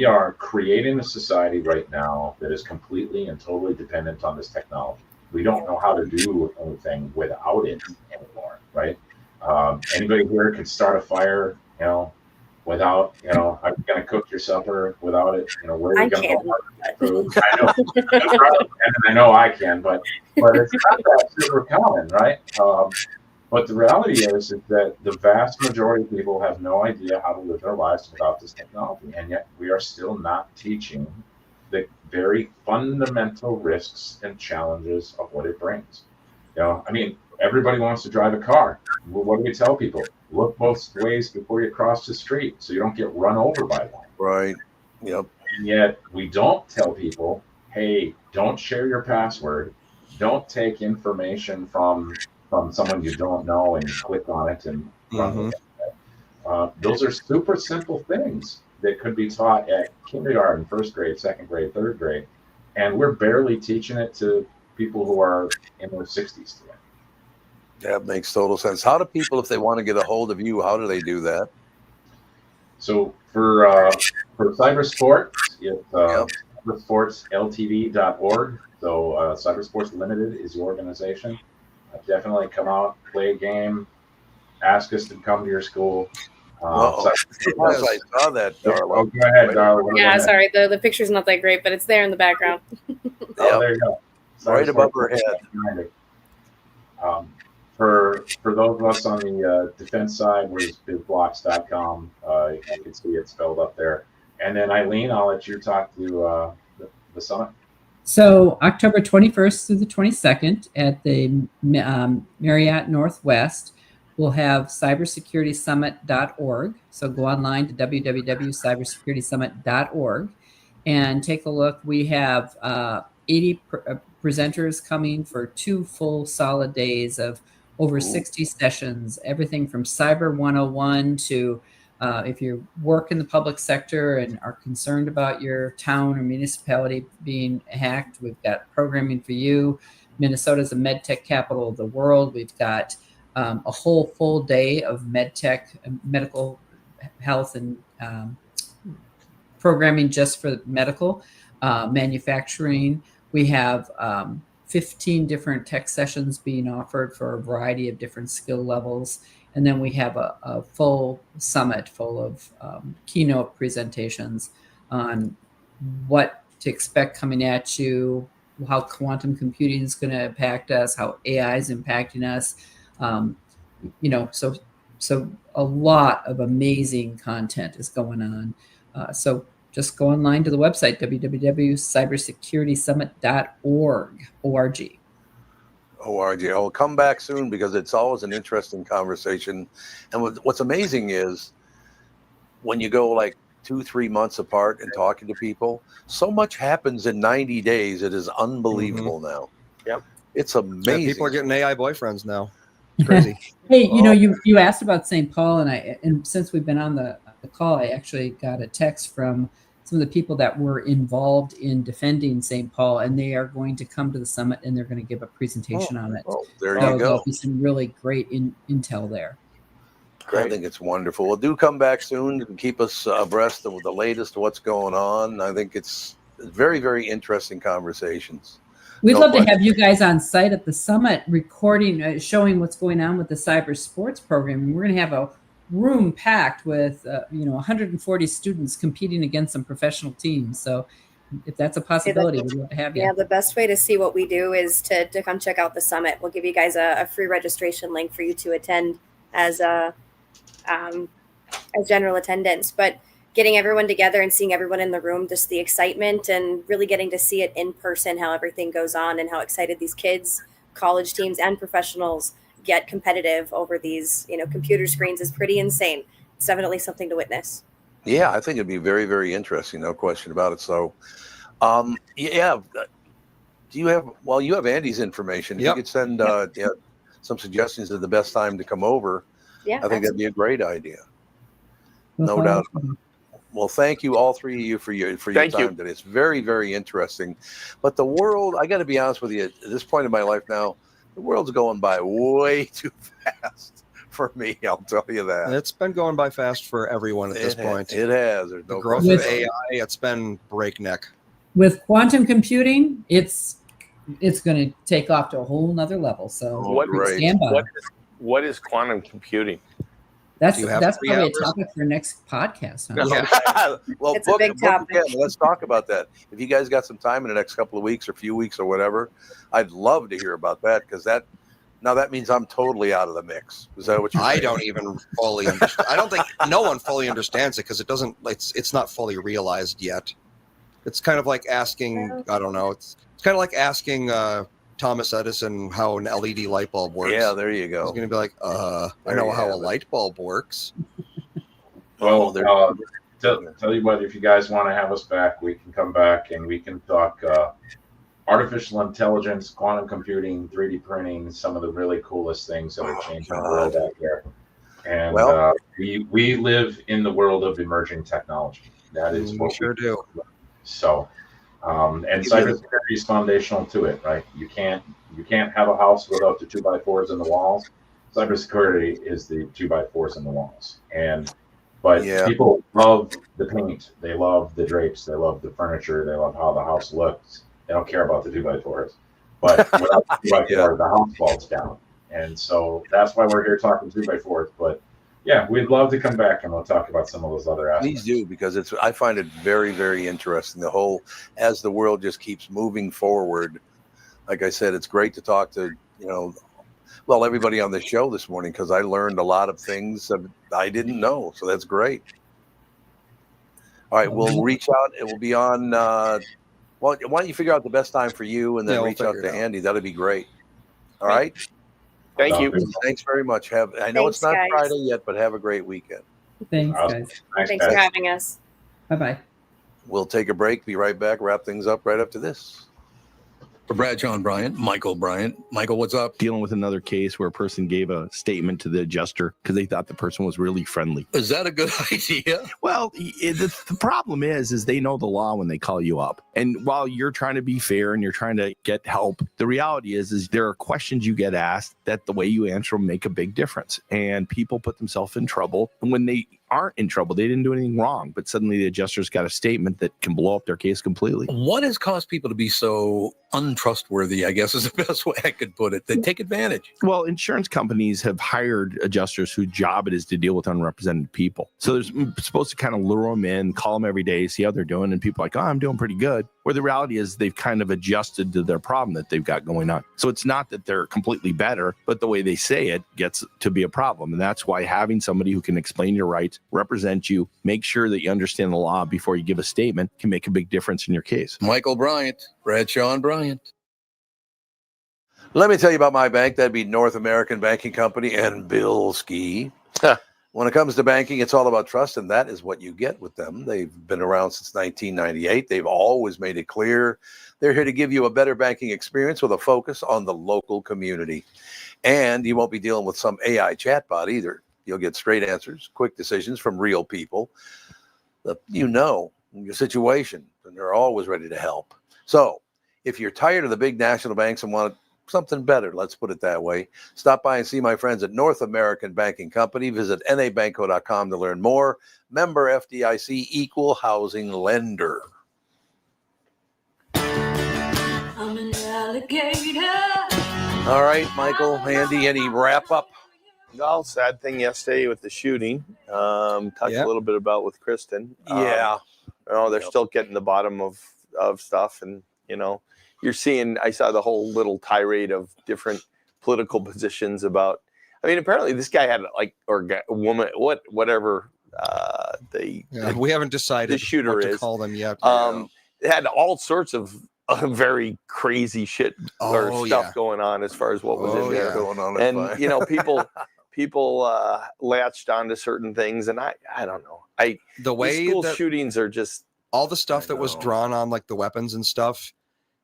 are creating a society right now that is completely and totally dependent on this technology. We don't know how to do anything without it anymore, right? Anybody here can start a fire, without, I'm going to cook your supper without it. Where are I you going to can. go for food? I know. That's right. And I know I can, but it's not that super common, right? But the reality is that the vast majority of people have no idea how to live their lives without this technology. And yet we are still not teaching the very fundamental risks and challenges of what it brings. Everybody wants to drive a car. Well, what do we tell people? Look both ways before you cross the street so you don't get run over by one. Right. Yep. And yet we don't tell people, hey, don't share your password. Don't take information from someone you don't know and click on it and run with it. Those are super simple things that could be taught at kindergarten, first grade, second grade, third grade. And we're barely teaching it to people who are in their 60s today. That makes total sense. How do people, if they want to get a hold of you, how do they do that? So for cyber sports, it's cybersportsltd.org. So Cybersports Limited is the organization. Definitely come out, play a game, ask us to come to your school. I saw that, Darla. Oh, go ahead, Darla. Yeah, sorry, the picture's not that great, but it's there in the background. Oh, there you go. Right above her head. For those of us on the defense side, we're bizblocks.com. You can see it spelled up there. And then Eileen, I'll let you talk to the summit. So October 21st through the 22nd at the Marriott Northwest, we'll have cybersecuritysummit.org. So go online to www.cybersecuritysummit.org and take a look. We have 80 presenters coming for 2 full solid days of over 60 sessions, everything from Cyber 101 to if you work in the public sector and are concerned about your town or municipality being hacked, we've got programming for you. Minnesota's a med tech capital of the world. We've got a whole full day of med tech, medical health and programming just for medical, manufacturing. We have 15 different tech sessions being offered for a variety of different skill levels. And then we have a full summit full of keynote presentations on what to expect coming at you, how quantum computing is going to impact us, how AI is impacting us. So a lot of amazing content is going on. So just go online to the website, www.cybersecuritysummit.org. I'll come back soon because it's always an interesting conversation. And what's amazing is when you go like 2-3 months apart and talking to people, so much happens in 90 days. It is unbelievable now. Yep. It's amazing. Yeah, people are getting AI boyfriends now. It's crazy. Hey, you asked about St. Paul, and since we've been on the call, I actually got a text from some of the people that were involved in defending St. Paul, and they are going to come to the summit and they're going to give a presentation on it. Oh, there so you go. There'll be some really great intel there. Great. I think it's wonderful. Well, do come back soon and keep us abreast of the latest of what's going on. I think it's very, very interesting conversations. We'd love to have you guys on site at the summit recording, showing what's going on with the cyber sports program. We're going to have a room packed with 140 students competing against some professional teams. So if that's a possibility, we'd love to have you. Yeah, the best way to see what we do is to come check out the summit. We'll give you guys a free registration link for you to attend as general attendance. But getting everyone together and seeing everyone in the room, just the excitement and really getting to see it in person, how everything goes on and how excited these kids, college teams and professionals get competitive over these, computer screens is pretty insane. It's definitely something to witness. Yeah, I think it'd be very, very interesting. No question about it. So, yeah. Do you have Andy's information? If you could send some suggestions of the best time to come over. Yeah, I think that'd be a great idea. No doubt. Well, thank you, all three of you, for your time today. It's very, very interesting. But the world, I got to be honest with you, at this point in my life now, the world's going by way too fast for me. I'll tell you that. It's been going by fast for everyone at this point. It has. There's no growth of AI. It's been breakneck. With quantum computing, it's going to take off to a whole nother level. So what is quantum computing? That's Do you have that's 3 probably hours? a topic for next podcast. Huh? Yeah. Well, It's a big topic. again. Let's talk about that. If you guys got some time in the next couple of weeks or few weeks or whatever, I'd love to hear about that, because that means I'm totally out of the mix. Is that what you're saying? I don't even fully understand. I don't think no one fully understands it because it doesn't. It's not fully realized yet. It's kind of like asking. I don't know. It's kind of like asking Thomas Edison how an LED light bulb works. Yeah, there you go. He's going to be like, I There know you how a have it. light bulb works. Well, there- tell you what, if you guys want to have us back, we can come back and we can talk artificial intelligence, quantum computing, 3D printing, some of the really coolest things that are changing the world out there. And we live in the world of emerging technology. That is what we sure do. So, and cybersecurity is foundational to it, right? You can't have a house without the 2x4s in the walls. Cybersecurity is the 2x4s in the walls. But people love the paint, they love the drapes, they love the furniture, they love how the house looks. They don't care about the 2x4s. But without the 2x4s, the house falls down. And so that's why we're here talking 2x4s. But yeah, we'd love to come back and we'll talk about some of those other aspects. Please do, because I find it very, very interesting. The whole, as the world just keeps moving forward. Like I said, it's great to talk to, everybody on the show this morning, because I learned a lot of things that I didn't know. So that's great. All right, we'll reach out. It will be on. Why don't you figure out the best time for you, and then we'll reach out figure to it out. Andy? That'd be great. All right. Thank you. Thanks very much. I know it's not guys. Friday yet, but have a great weekend. Thanks, Awesome. guys. Thanks for having us. Bye-bye. We'll take a break. Be right back. Wrap things up right after this. For Brad, John Bryant, Michael Bryant. Michael, what's up? Dealing with another case where a person gave a statement to the adjuster because they thought the person was really friendly. Is that a good idea? Well, the problem is they know the law when they call you up. And while you're trying to be fair and you're trying to get help, the reality is there are questions you get asked that the way you answer them make a big difference. And people put themselves in trouble. And when they aren't in trouble, they didn't do anything wrong, but suddenly the adjuster's got a statement that can blow up their case completely. What has caused people to be so untrustworthy, I guess is the best way I could put it? They take advantage. Well, insurance companies have hired adjusters whose job it is to deal with unrepresented people. So they're supposed to kind of lure them in, call them every day, see how they're doing. And people are like, I'm doing pretty good. Where the reality is they've kind of adjusted to their problem that they've got going on. So it's not that they're completely better, but the way they say it gets to be a problem. And that's why having somebody who can explain your rights, represent you, make sure that you understand the law before you give a statement can make a big difference in your case. Michael Bryant, Bradshaw and Bryant. Let me tell you about my bank. That'd be North American Banking Company and Bill Ski. When it comes to banking, it's all about trust, and that is what you get with them. They've been around since 1998. They've always made it clear they're here to give you a better banking experience with a focus on the local community. And you won't be dealing with some AI chatbot either. You'll get straight answers, quick decisions from real people that your situation, and they're always ready to help. So if you're tired of the big national banks and want something better, let's put it that way, stop by and see my friends at North American Banking Company. Visit nabanco.com to learn more. Member FDIC, equal housing lender. I'm an alligator. All right, Michael, Andy, any wrap up? Well, sad thing yesterday with the shooting. Talked a little bit about with Kristen. They're still getting the bottom of stuff, and you're seeing. I saw the whole little tirade of different political positions about. I mean, apparently this guy had or woman, whatever we haven't decided the shooter what to is. call them yet. It had all sorts of very crazy shit or stuff going on as far as what was in there going on, and people latched onto certain things, and I don't know. The way school that shootings are just all the stuff that was drawn on like the weapons and stuff.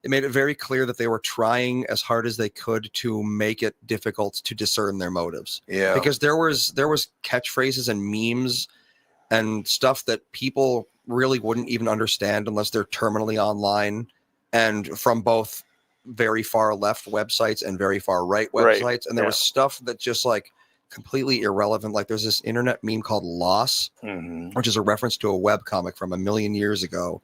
It made it very clear that they were trying as hard as they could to make it difficult to discern their motives. Yeah, because there was catchphrases and memes and stuff that people really wouldn't even understand unless they're terminally online, and from both very far left websites and very far right websites. Right. And there was stuff that just like completely irrelevant. Like there's this internet meme called Loss, which is a reference to a web comic from 1,000,000 years ago.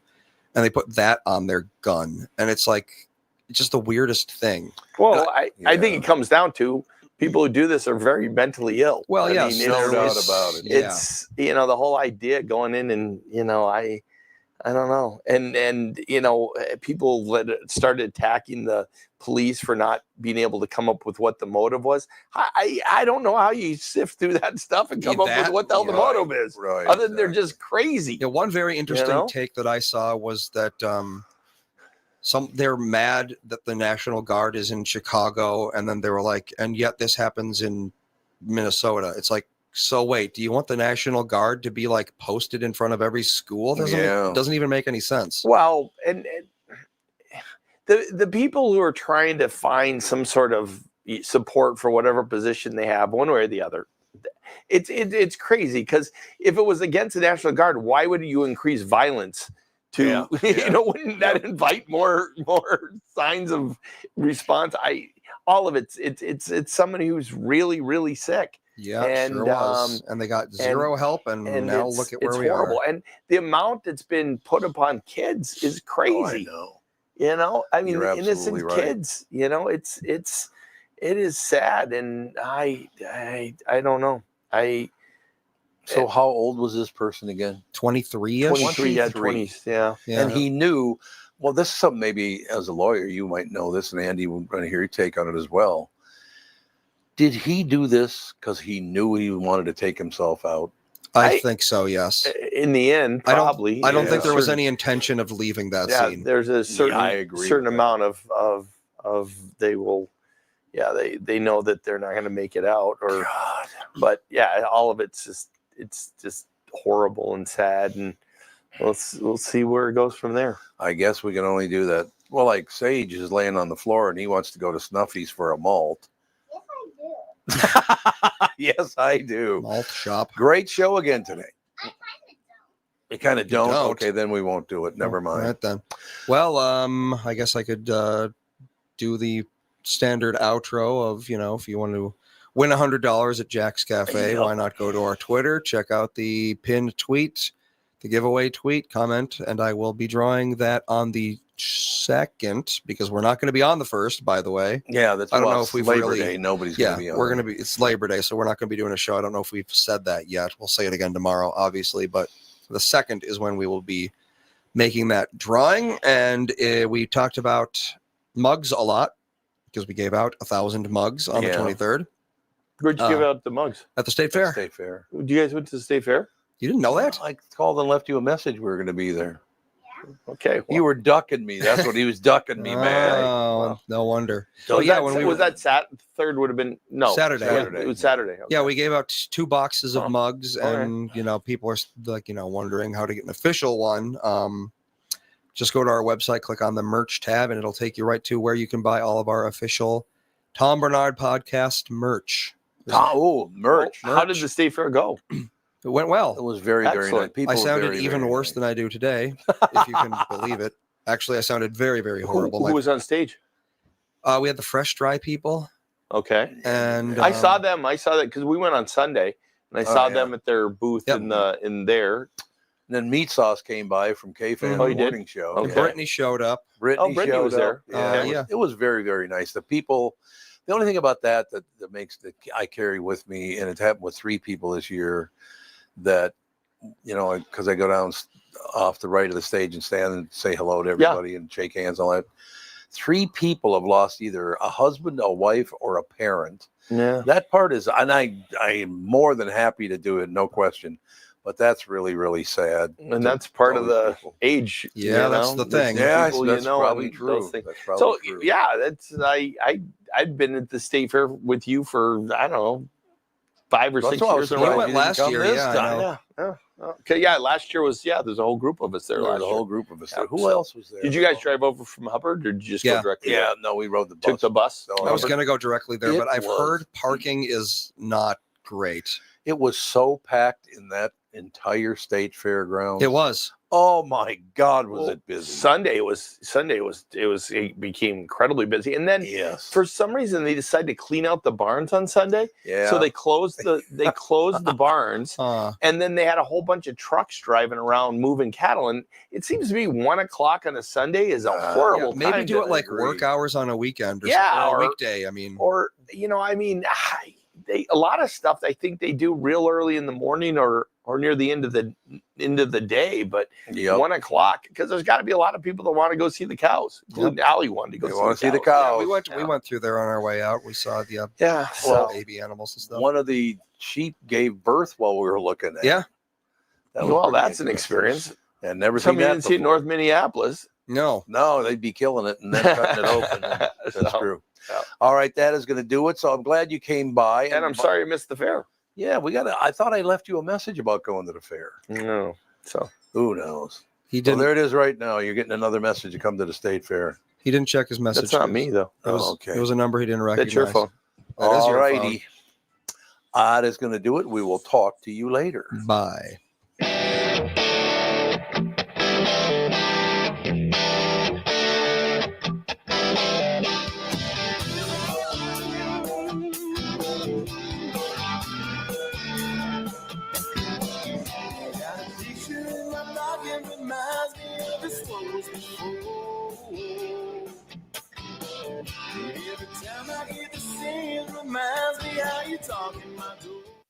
And they put that on their gun. And it's like, it's just the weirdest thing. Well, I think it comes down to people who do this are very mentally ill. Well, I yes, mean, no doubt it's, about it. It's the whole idea going in and I don't know, and people that started attacking the police for not being able to come up with what the motive was. I don't know how you sift through that stuff and come up with what the hell the motive is. Right, Other than they're just crazy. Yeah, one very interesting take that I saw was that they're mad that the National Guard is in Chicago, and then they were like, and yet this happens in Minnesota. It's like, so wait, do you want the National Guard to be like posted in front of every school? Doesn't even make any sense. Well, and the people who are trying to find some sort of support for whatever position they have, one way or the other, it's crazy, because if it was against the National Guard, why would you increase violence? Wouldn't that invite more signs of response? All of it's somebody who's really, really sick. Yeah, and, sure was. And they got zero help, and now look at where we horrible. are. And the amount that's been put upon kids is crazy. Oh, I know. I mean, You're innocent absolutely right. kids. It is sad, and I don't know. So how old was this person again? 23-ish? 23, yeah, 20s, yeah. And he knew, well, this is something maybe as a lawyer you might know this, and Andy would want to hear your take on it as well. Did he do this because he knew he wanted to take himself out? I think so, yes. In the end, probably. I don't think there was any intention of leaving that scene. There's a certain amount of they will, they know that they're not going to make it out, but all of it's just horrible and sad, and we'll see where it goes from there. I guess we can only do that. Well, like Sage is laying on the floor and he wants to go to Snuffy's for a malt. Yes, I do. Malt shop. Great show again today. We kind of don't. Okay, then we won't do it. Never mind. All right, then. Well, I guess I could do the standard outro of, if you want to win $100 at Jack's Cafe, why not go to our Twitter, check out the pinned tweet, the giveaway tweet, comment, and I will be drawing that on the 2nd, because we're not going to be on the 1st, by the way. Yeah, that's I don't know if we've Labor really Day. Nobody's going to be on. We're going to be. It's Labor Day, so we're not going to be doing a show. I don't know if we've said that yet. We'll say it again tomorrow, obviously, but the 2nd is when we will be making that drawing, and we talked about mugs a lot because we gave out 1,000 mugs on the 23rd. Where'd you give out the mugs? At the State Fair. State Fair. Do you guys went to the State Fair? You didn't know that? I called and left you a message. We were going to be there. Okay. Well. You were ducking me. That's what he was ducking me, man. Oh, no wonder. So when that third would have been Saturday. It was Saturday. Okay. Yeah, we gave out 2 boxes of mugs, and people are like, wondering how to get an official one. Just go to our website, click on the merch tab, and it'll take you right to where you can buy all of our official Tom Bernard podcast merch. Merch. How did the State Fair go? It went well. It was very, very nice. People I sounded even worse than I do today, if you can believe it. Actually, I sounded very, very horrible. Who was on stage? We had the Fresh Dry people. Okay. And I saw them. I saw that because we went on Sunday, and I saw them at their booth in there. And then Meat Sauce came by from K-Fan Morning Show. Okay. Brittany showed up. Brittany was there. It was very, very nice. The people. The only thing about that makes that I carry with me, and it's happened with 3 people this year, that because I go down off the right of the stage and stand and say hello to everybody and shake hands and all that. 3 people have lost either a husband, a wife, or a parent. Yeah, that part is, and I am more than happy to do it, no question. But that's really, really sad. And that's part of the age. Yeah, that's the thing. Yeah, that's probably true. So yeah, that's I'd been at the State Fair with you for I don't know 5 or 6 years in a row. We went last year. Yeah. Okay, yeah. Last year was there's a whole group of us there. There's a whole group of us there. Who else was there? Did you guys drive over from Hubbard, or did you just go directly? Yeah, no, we rode the bus. Took the bus. I was going to go directly there, but I've heard parking is not great. It was so packed in that entire state fairground. It was. Oh my God, was it busy? Sunday it became incredibly busy. And then Yes. for some reason they decided to clean out the barns on Sunday. Yeah. So they closed the barns, and then they had a whole bunch of trucks driving around moving cattle. And it seems to be 1 o'clock on a Sunday is a horrible time. Maybe do it like work hours on a weekend or something, or a weekday. I mean, or a lot of stuff I think they do real early in the morning or near the end of the day, but 1 o'clock, because there's got to be a lot of people that want to go see the cows. Including Allie wanted to go see the cows. Yeah, we went through there on our way out. We saw the baby animals and stuff. One of the sheep gave birth while we were looking at. Yeah. That's an experience. And never seen Something that you didn't see in North Minneapolis. No, they'd be killing it and then cutting it open. That's true. Yeah. All right, that is going to do it. So I'm glad you came by. And I'm sorry you missed the fair. Yeah, I thought I left you a message about going to the fair. No. So who knows? He didn't. Well, there it is right now. You're getting another message to come to the state fair. He didn't check his message. That's not me, though. It was a number he didn't recognize. That's your phone. That is your phone. All righty. That is going to do it. We will talk to you later. Bye. Reminds me of this one was before. Every time I hear the same, reminds me how you talk in my door.